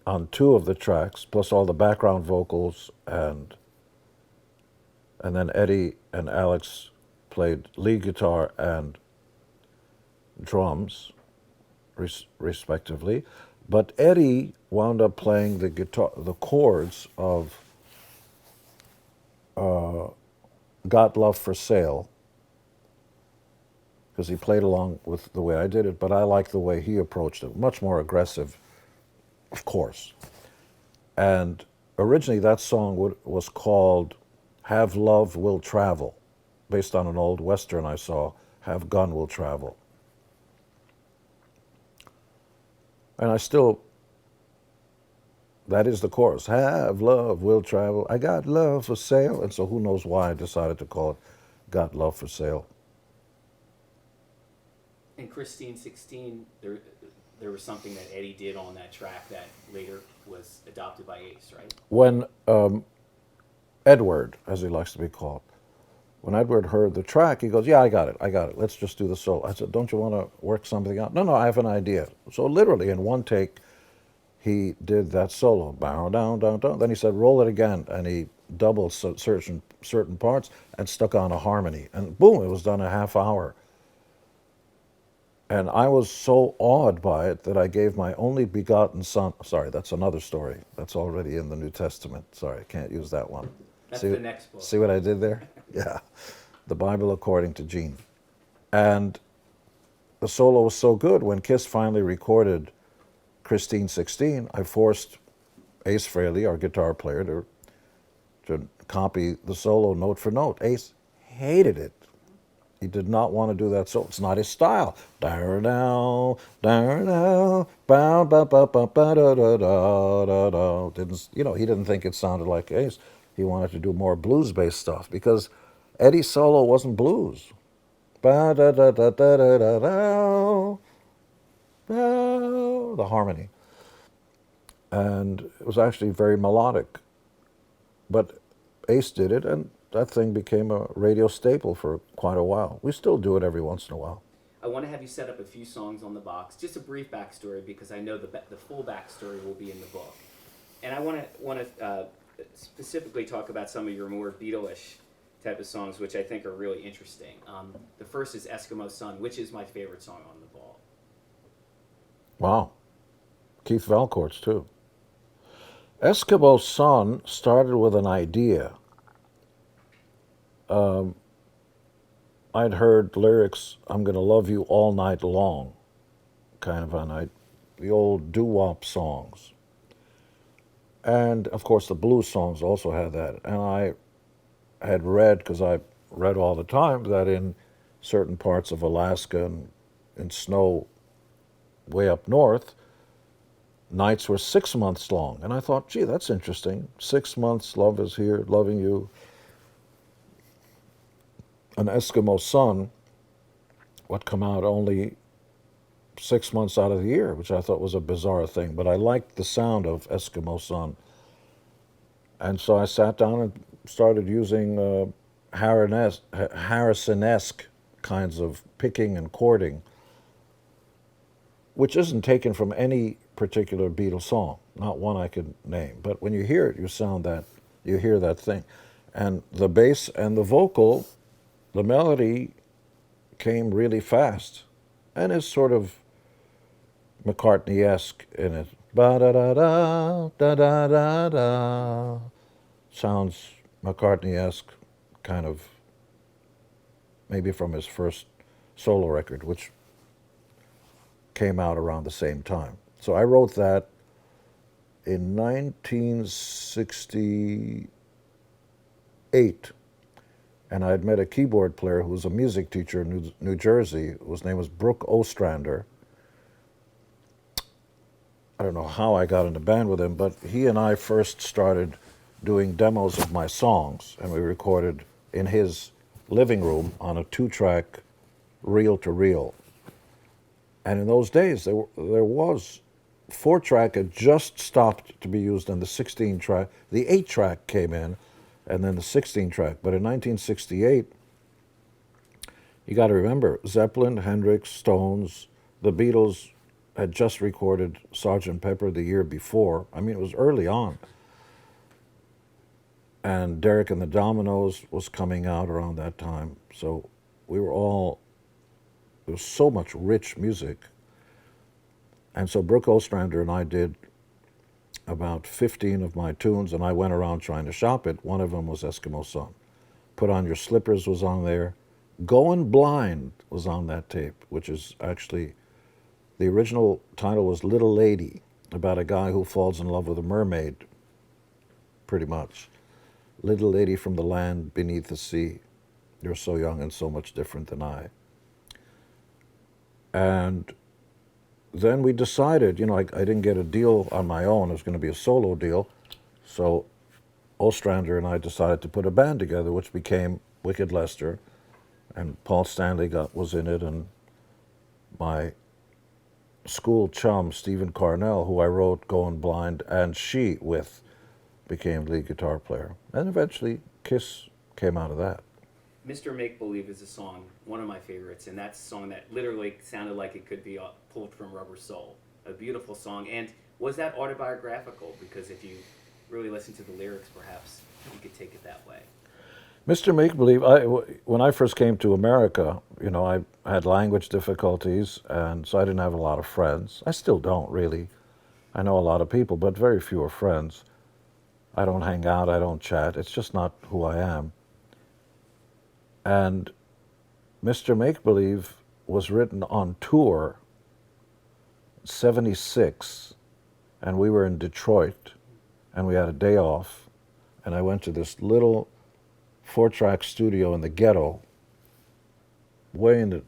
on 2 of the tracks, plus all the background vocals, and then Eddie and Alex played lead guitar and drums, respectively. But Eddie wound up playing the guitar, the chords of Got Love for Sale, because he played along with the way I did it, but I liked the way he approached it, much more aggressive, of course. And originally that song was called Have Love Will Travel, based on an old Western I saw, Have Gun Will Travel. And that is the chorus. Have love will travel. I got love for sale. And so who knows why I decided to call it Got Love for Sale. And Christine 16, there was something that Eddie did on that track that later was adopted by Ace, right? When Edward, as he likes to be called. When Edward heard the track, he goes, "Yeah, I got it. Let's just do the solo." I said, "Don't you want to work something out?" No, I have an idea. So literally in one take, he did that solo, bow, down, down, down. Then he said, "Roll it again," and he doubled certain parts and stuck on a harmony, and boom, it was done in a half hour. And I was so awed by it that I gave my only begotten son. Sorry, that's another story. That's already in the New Testament. Sorry, I can't use that one. That's See, the next book. see what I did there? Yeah. The Bible according to Gene. And the solo was so good, when Kiss finally recorded Christine 16, I forced Ace Frehley, our guitar player, to copy the solo note for note. Ace hated it. He did not want to do that solo. It's not his style. Bow, bow, bow, bow, bow, bow, da, da, da, da. Didn't, he didn't think it sounded like Ace. He wanted to do more blues-based stuff because Eddie's solo wasn't blues. Ba da da da da da da da, the harmony. And it was actually very melodic. But Ace did it, and that thing became a radio staple for quite a while. We still do it every once in a while. I want to have you set up a few songs on the box, just a brief backstory, because I know the full backstory will be in the book. And I want to specifically talk about some of your more Beatle-ish type of songs, which I think are really interesting. The first is Eskimo Sun, which is my favorite song on the ball. Wow. Keith Valcourt's too. Eskimo Sun started with an idea. I'd heard lyrics, "I'm going to love you all night long," kind of a night, the old doo-wop songs. And of course the blues songs also had that. And I had read, because I read all the time, that in certain parts of Alaska and in snow way up north, nights were 6 months long. And I thought, gee, that's interesting. 6 months, love is here, loving you. An Eskimo Sun would come out only 6 months out of the year, which I thought was a bizarre thing. But I liked the sound of Eskimo Sun. And so I sat down and started using Harrison-esque kinds of picking and chording, which isn't taken from any particular Beatles song, not one I could name. But when you hear it, you hear that thing. And the bass and the vocal, the melody came really fast and is sort of McCartney-esque in it. Ba-da-da-da, da-da-da-da. Sounds McCartney-esque, kind of, maybe from his first solo record, which came out around the same time. So I wrote that in 1968, and I had met a keyboard player who was a music teacher in New Jersey, whose name was Brooke Ostrander. I don't know how I got in the band with him, but he and I first started doing demos of my songs, and we recorded in his living room on a 2-track reel-to-reel. And in those days, there was 4-track had just stopped to be used, and the 16-track, the 8-track came in, and then the 16-track. But in 1968, you got to remember, Zeppelin, Hendrix, Stones, the Beatles had just recorded Sgt. Pepper the year before. I mean, it was early on. And Derek and the Dominoes was coming out around that time. So there was so much rich music. And so Brooke Ostrander and I did about 15 of my tunes, and I went around trying to shop it. One of them was Eskimo Sun. Put On Your Slippers was on there. Going Blind was on that tape, which is actually, the original title was Little Lady, about a guy who falls in love with a mermaid, pretty much. Little lady from the land beneath the sea, you're so young and so much different than I. And then we decided, I didn't get a deal on my own. It was going to be a solo deal. So Ostrander and I decided to put a band together, which became Wicked Lester. And Paul Stanley was in it, and my school chum, Stephen Carnell, who I wrote Going Blind and She with, became lead guitar player. And eventually Kiss came out of that. Mr. Make Believe is a song, one of my favorites, and that's a song that literally sounded like it could be pulled from Rubber Soul. A beautiful song. And was that autobiographical? Because if you really listen to the lyrics, perhaps you could take it that way. Mr. Make Believe, when I first came to America, I had language difficulties, and so I didn't have a lot of friends. I still don't, really. I know a lot of people, but very few are friends. I don't hang out, I don't chat. It's just not who I am. And Mr. Make Believe was written on tour, 76, and we were in Detroit, and we had a day off, and I went to this little 4-track studio in the ghetto, way in the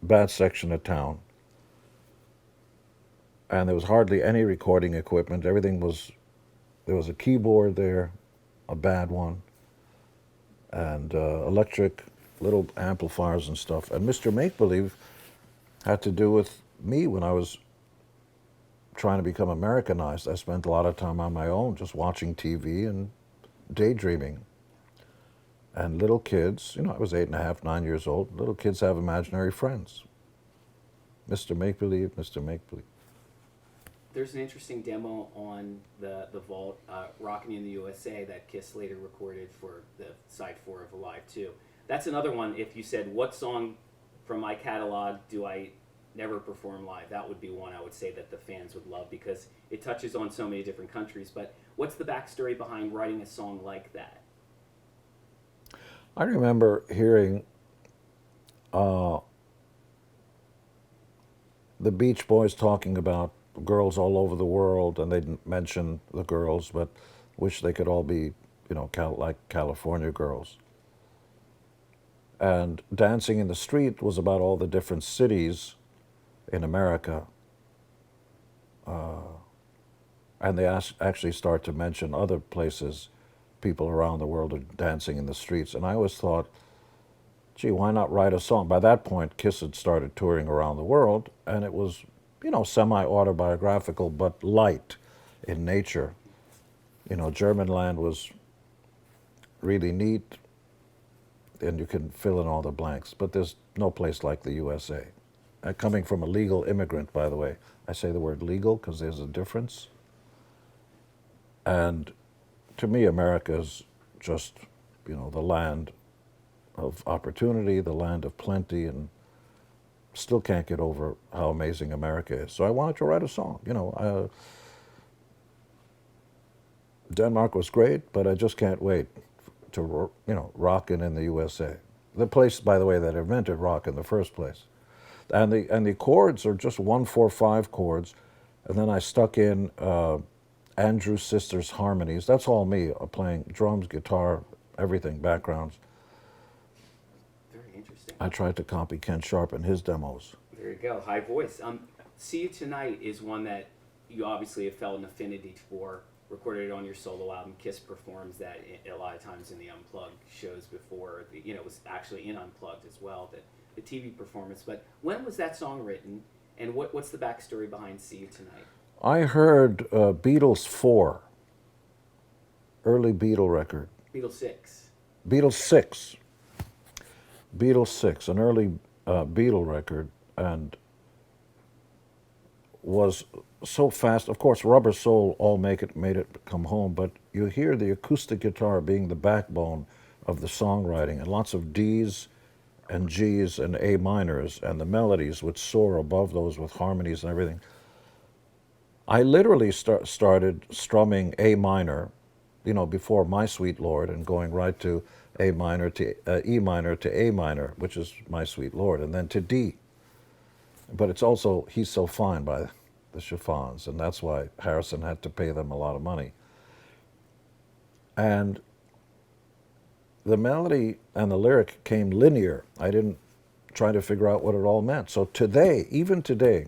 bad section of town. And there was hardly any recording equipment. There was a keyboard there, a bad one, and electric little amplifiers and stuff. And Mr. Make Believe had to do with me when I was trying to become Americanized. I spent a lot of time on my own just watching TV and daydreaming. And little kids, I was 8.5, 9 years old, little kids have imaginary friends. Mr. Make Believe, Mr. Make Believe. There's an interesting demo on the Vault, Rockin' in the USA, that Kiss later recorded for the side 4 of Alive 2. That's another one. If you said, what song from my catalog do I never perform live, that would be one I would say that the fans would love, because it touches on so many different countries. But what's the backstory behind writing a song like that? I remember hearing the Beach Boys talking about girls all over the world, and they didn't mention the girls, but wish they could all be, like California girls. And Dancing in the Street was about all the different cities in America. And they actually start to mention other places people around the world are dancing in the streets. And I always thought, gee, why not write a song? By that point, Kiss had started touring around the world, and it was, semi-autobiographical, but light in nature. German Land was really neat, and you can fill in all the blanks, but there's no place like the USA. Coming from a legal immigrant, by the way. I say the word legal because there's a difference. And to me, America is just, the land of opportunity, the land of plenty, and still can't get over how amazing America is. So I wanted to write a song. Denmark was great, but I just can't wait to, rockin' in the USA. The place, by the way, that invented rock in the first place. And the chords are just 1-4-5 chords, and then I stuck in Andrew's Sisters harmonies. That's all me, playing drums, guitar, everything, backgrounds. Very interesting. I tried to copy Ken Sharp in his demos. There you go, high voice. See You Tonight is one that you obviously have felt an affinity for. Recorded it on your solo album. Kiss performs that a lot of times in the Unplugged shows before. It was actually in Unplugged as well, the TV performance. But when was that song written, and what's the backstory behind See You Tonight? I heard Beatles 4, early Beatle record. Beatles 6. Beatles 6. Beatles 6, an early Beatle record, and was so fast. Of course, Rubber Soul all made it come home, but you hear the acoustic guitar being the backbone of the songwriting, and lots of D's and G's and A minors, and the melodies would soar above those with harmonies and everything. I literally started strumming A minor, before My Sweet Lord, and going right to A minor to E minor to A minor, which is My Sweet Lord, and then to D. But it's also He's So Fine by the Chiffons, and that's why Harrison had to pay them a lot of money. And the melody and the lyric came linear. I didn't try to figure out what it all meant. So today, even today,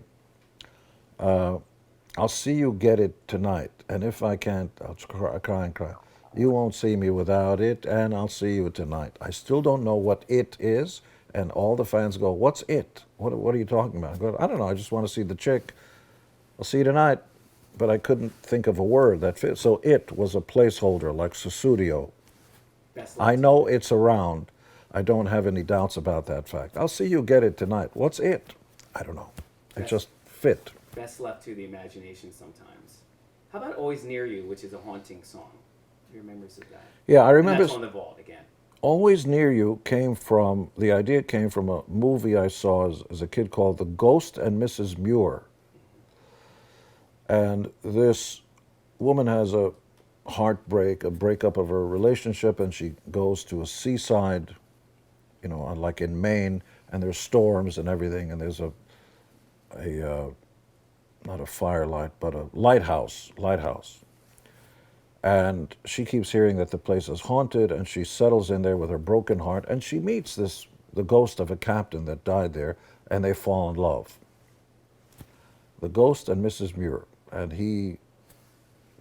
I'll see you get it tonight, and if I can't, I'll cry and cry. You won't see me without it, and I'll see you tonight. I still don't know what it is, and all the fans go, what's it? What are you talking about? I go, I don't know, I just want to see the chick. I'll see you tonight. but I couldn't think of a word that fit. So it was a placeholder like Susudio. Best I left. know it's around. I don't have any doubts about that fact. I'll see you get it tonight. What's it? I don't know. It Yes. just fit. Best left to the imagination sometimes. How about Always Near You, which is a haunting song? Do you remember of that? Yeah, I And remember. that's on the vault again. Always Near You came from, the idea came from a movie I saw as a kid called The Ghost and Mrs. Muir. And this woman has a heartbreak, a breakup of her relationship, and she goes to a seaside, you know, like in Maine, and there's storms and everything, and there's a not a firelight, but a lighthouse. And she keeps hearing that the place is haunted, and she settles in there with her broken heart, and she meets the ghost of a captain that died there, and they fall in love. The Ghost and Mrs. Muir, and he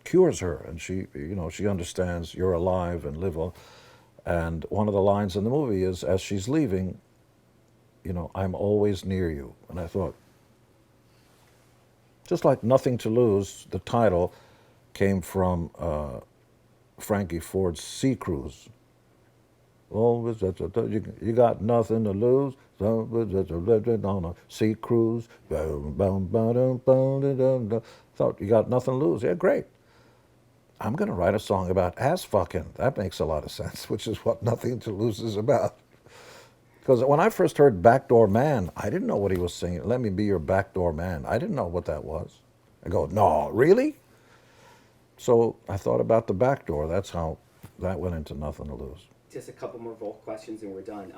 cures her, and she, you know, she understands you're alive and live on. And one of the lines in the movie is, as she's leaving, you know, I'm always near you. And I thought, just like Nothing to Lose, the title came from Frankie Ford's Sea Cruise. Always, you got nothing to lose. On a sea cruise. Thought you got nothing to lose. Yeah, great. I'm going to write a song about ass fucking. That makes a lot of sense, which is what Nothing to Lose is about. Because when I first heard Backdoor Man, I didn't know what he was singing. Let me be your backdoor man. I didn't know what that was. I go, no, really? So I thought about the back door. That's how that went into Nothing to Lose. Just a couple more vault questions and we're done.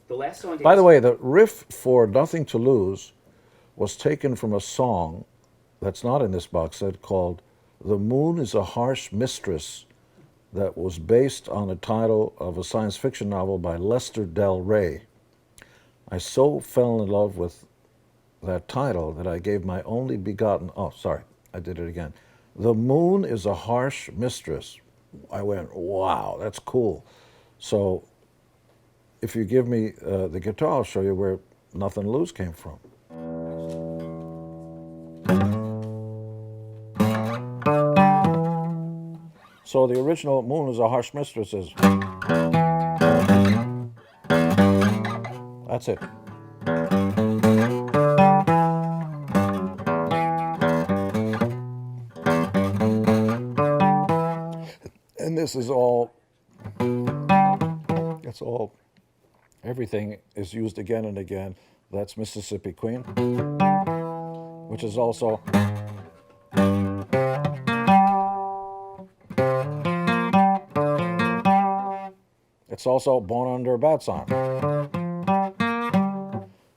The last song. By the way, the riff for Nothing to Lose was taken from a song that's not in this box set called The Moon is a Harsh Mistress, that was based on a title of a science fiction novel by Lester Del Rey. I so fell in love with that title that I gave my only begotten, oh, sorry, I did it again. The Moon is a Harsh Mistress. I went, wow, that's cool. So if you give me the guitar, I'll show you where Nothing to Lose came from. So the original Moon is a Harsh Mistress is, that's it. And this is all, that's all, everything is used again and again. That's Mississippi Queen, which is also, it's also Born Under a Bad Sign.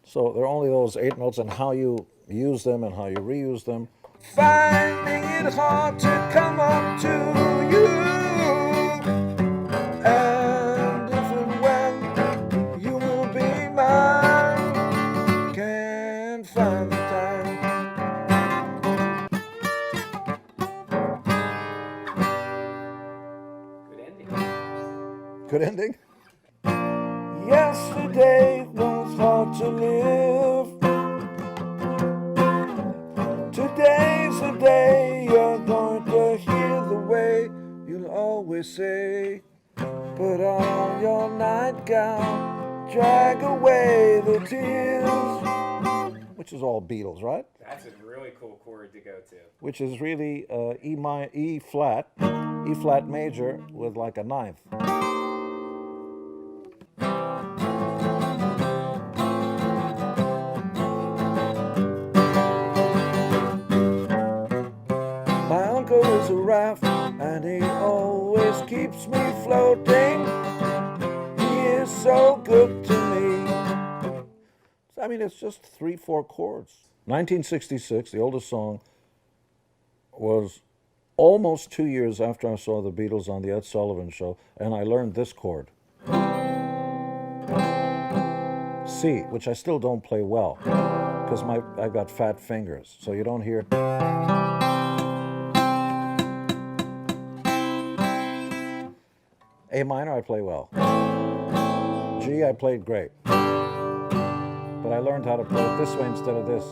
So there are only those 8 notes, and how you use them and how you reuse them. Finding it hard to come up to you, and if and when you will be mine, can't find the time. Good ending. Good ending? Yesterday was hard to live. Today's the day you're going to hear the way you'll always say, put on your nightgown, drag away the tears. Which is all Beatles, right? That's a really cool chord to go to. Which is really E flat major with like a ninth. My uncle is a raft, and he always keeps me floating. He is so good to me. I mean, it's just 3-4 chords. 1966, the oldest song, was almost 2 years after I saw the Beatles on the Ed Sullivan Show, and I learned this chord. C, which I still don't play well, because I've got fat fingers, so you don't hear. A minor, I play well. G, I played great. But I learned how to play it this way instead of this.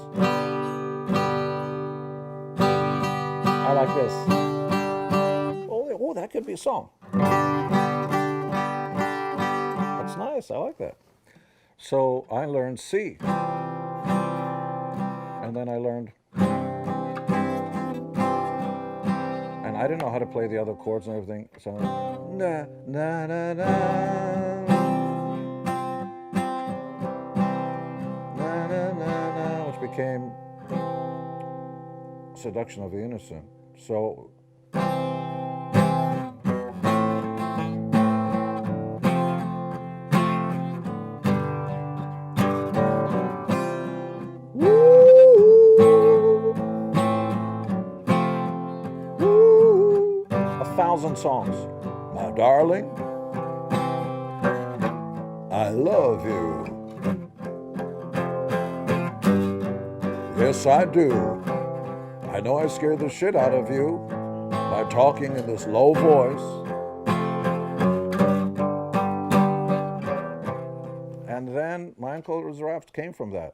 I like this. Oh, that could be a song. That's nice. I like that. So I learned C. And then I learned. And I didn't know how to play the other chords and everything. So na na na na. Na na na na, which became Seduction of the Innocent. So woo, 1,000 songs. My darling, I love you. Yes, I do. I know I scared the shit out of you by talking in this low voice. And then Mein Cold Raft came from that.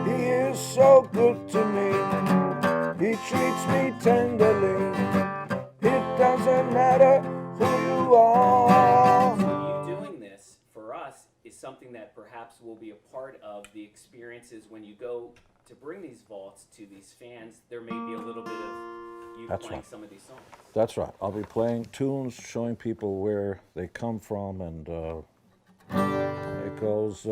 He is so good to me. He treats me tenderly. It doesn't matter who you are. So you doing this for us is something that perhaps will be a part of the experiences when you go to bring these vaults to these fans. There may be a little bit of you That's playing right. some of these songs. That's right. I'll be playing tunes, showing people where they come from, and it goes.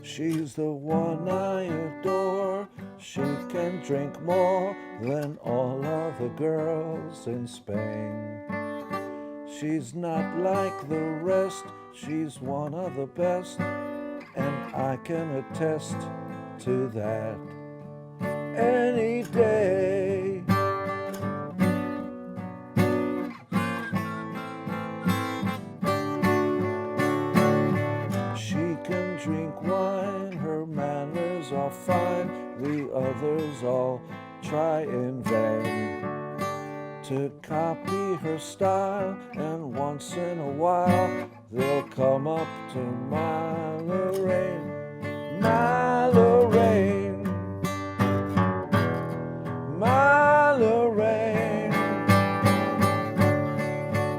She's the one I adore. She can drink more than all other girls in Spain. She's not like the rest, she's one of the best, and I can attest to that any day. She can drink wine, her manners are fine, the others all try in vain to copy her style, and once in a while they'll come up to my Lorraine, my Lorraine, my Lorraine,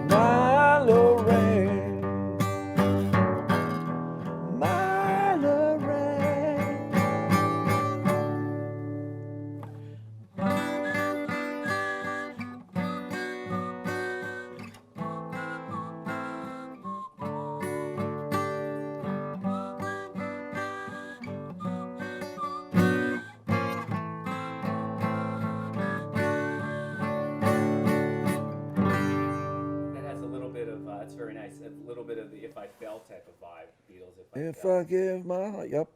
my Lorraine, my Lorraine. That has a little bit of, it's very nice, a little bit of the If I Fell type of vibe, Beatles, If Fell. I give my heart, yep.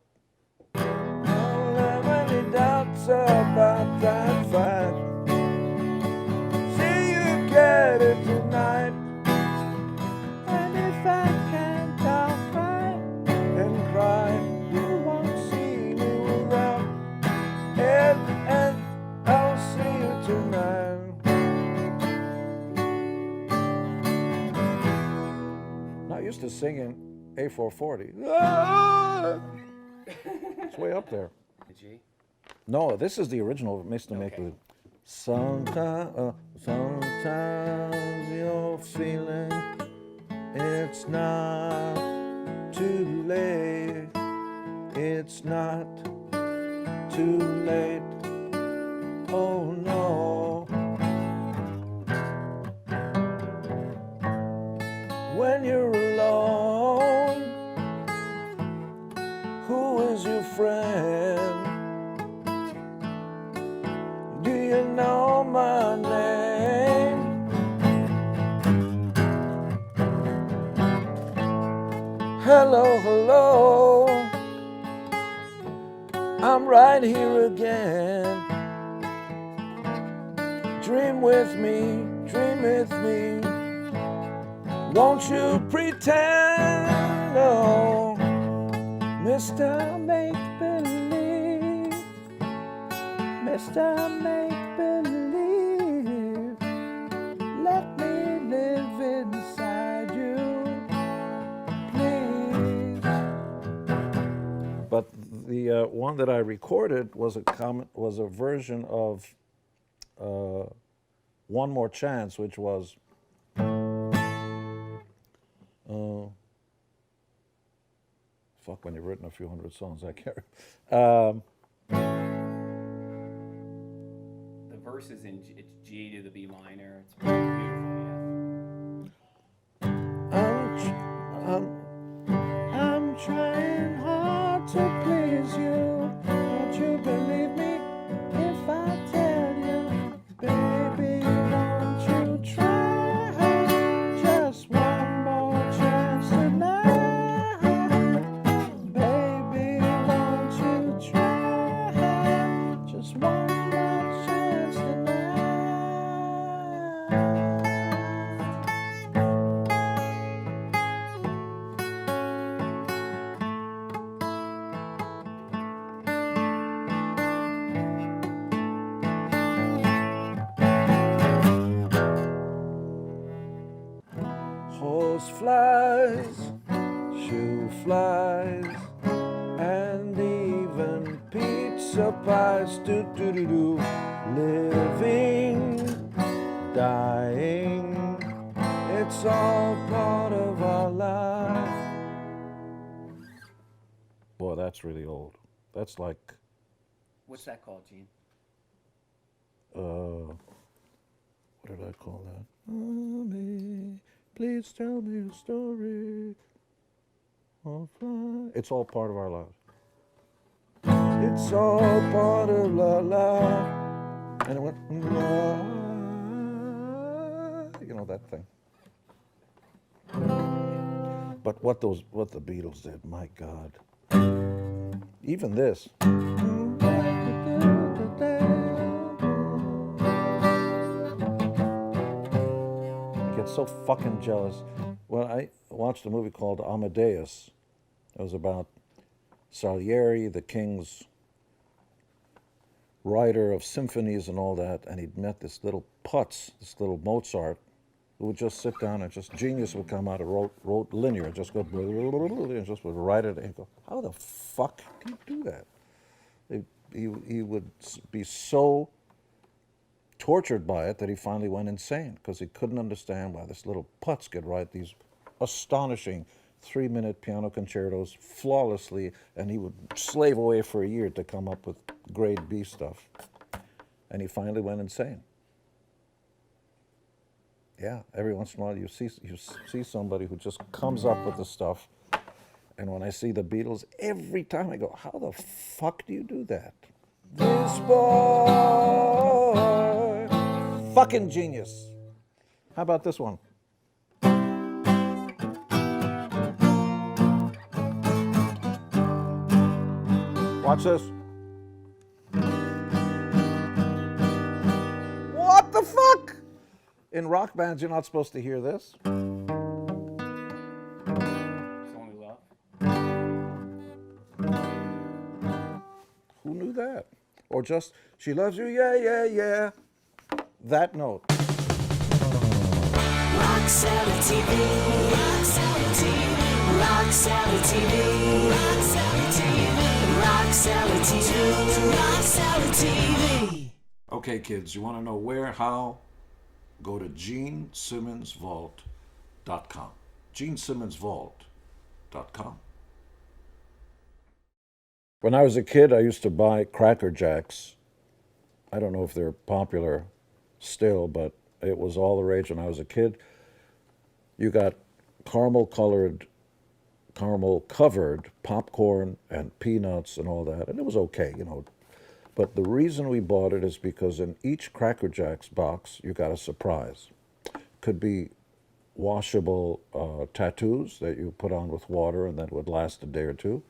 Don't have any doubts about that fact. See you get it tonight. And if I can't, I'll cry and cry. You won't see me without it, and I'll see you tonight. Not used to singing A440. Ah! It's way up there. The G? No, this is the original Mr. Make Okay. Believe. Sometimes you're feeling it's not too late. It's not too late. Oh no. When you're alone, who is your friend? Do you know my name? Hello, hello. I'm right here again. Dream with me, dream with me. Won't you pretend? Oh, Mr. Make Believe, Mr. Make Believe. one that I recorded was a version of One More Chance, which was fuck, when you've written a few hundred songs, I can't. The verse is in it's G to the B minor. It's beautiful. I'm trying hard to please you. Won't you believe me if I tell you, baby, won't you try just one more chance tonight? Baby, won't you try just one more chance tonight? Horse flies, shoe flies, and even pizza pies. Do do do do. Living, dying, it's all part of our life. Boy, that's really old. That's like, What's that called, Gene? what did I call that? Mommy, please tell me a story. Oh, fly. It's all part of our lives. It's all part of our life. And it went, la, you know that thing. But what the Beatles did, my God. Even this. I get so fucking jealous. Well, I watched a movie called Amadeus. It was about Salieri, the king's writer of symphonies and all that, and he'd met this little putz, this little Mozart, who would just sit down and just genius would come out and wrote linear, just go and just would write it and go, how the fuck can you do that? He would be so tortured by it that he finally went insane because he couldn't understand why this little putz could write these astonishing 3-minute piano concertos flawlessly, and he would slave away for a year to come up with grade B stuff. And he finally went insane. Yeah, every once in a while you see somebody who just comes up with the stuff. And when I see the Beatles, every time I go, how the fuck do you do that? This boy, fucking genius. How about this one? Watch this. What the fuck? In rock bands, you're not supposed to hear this. It's Only Love. Who knew that? Or just, she loves you, yeah, yeah, yeah. That note. Rock Cellar TV, Rock Cellar TV, Rock Cellar TV, Rock Cellar TV, Rock Cellar TV, Rock Cellar TV. Okay, kids, you want to know where, how? Go to GeneSimmonsVault.com. GeneSimmonsVault.com. When I was a kid, I used to buy Cracker Jacks. I don't know if they're popular still, but it was all the rage when I was a kid. You got caramel-covered popcorn and peanuts and all that, and it was okay, you know. But the reason we bought it is because in each Cracker Jacks box, you got a surprise. Could be washable tattoos that you put on with water and that would last a day or two.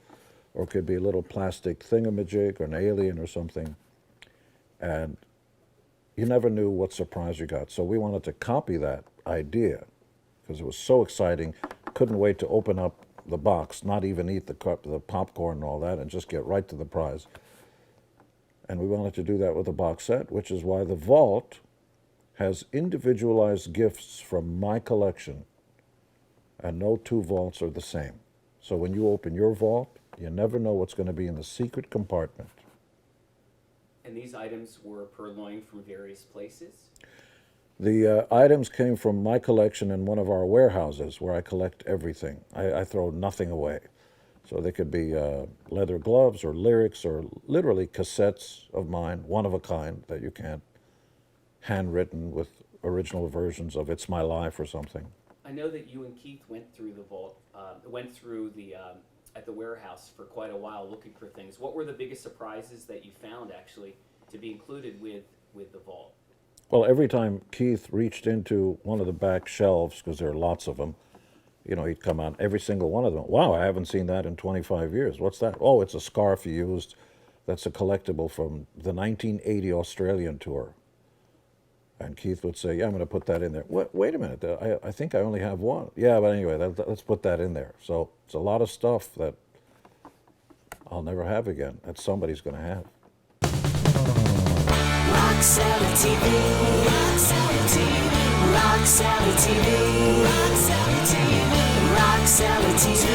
Or it could be a little plastic thingamajig or an alien or something. And you never knew what surprise you got. So we wanted to copy that idea because it was so exciting. Couldn't wait to open up the box, not even eat the popcorn and all that, and just get right to the prize. And we wanted to do that with a box set, which is why the vault has individualized gifts from my collection, and no two vaults are the same. So when you open your vault, You never know what's going to be in the secret compartment. And these items were purloined from various places. The items came from my collection in one of our warehouses where I collect everything. I throw nothing away. So they could be leather gloves or lyrics or literally cassettes of mine, one of a kind that you can't, handwritten with original versions of It's My Life or something. I know that you and Keith went through the vault, at the warehouse for quite a while looking for things. What were the biggest surprises that you found actually to be included with the vault? Well, every time Keith reached into one of the back shelves, because there are lots of them, you know, he'd come out, every single one of them. Wow, I haven't seen that in 25 years. What's that? Oh, it's a scarf he used. That's a collectible from the 1980 Australian tour. And Keith would say, yeah, I'm going to put that in there. Wait a minute, I think I only have one. Yeah, but anyway, let's put that in there. So it's a lot of stuff that I'll never have again, that somebody's going to have. Rock Cellar TV. Rock Cellar TV. Rock Cellar TV. Rock Cellar TV. Rock Cellar TV.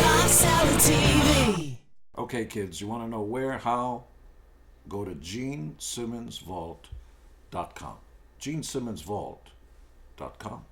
Rock Cellar TV. Okay, kids, you want to know where, how? Go to GeneSimmonsVault.com. GeneSimmonsVault.com.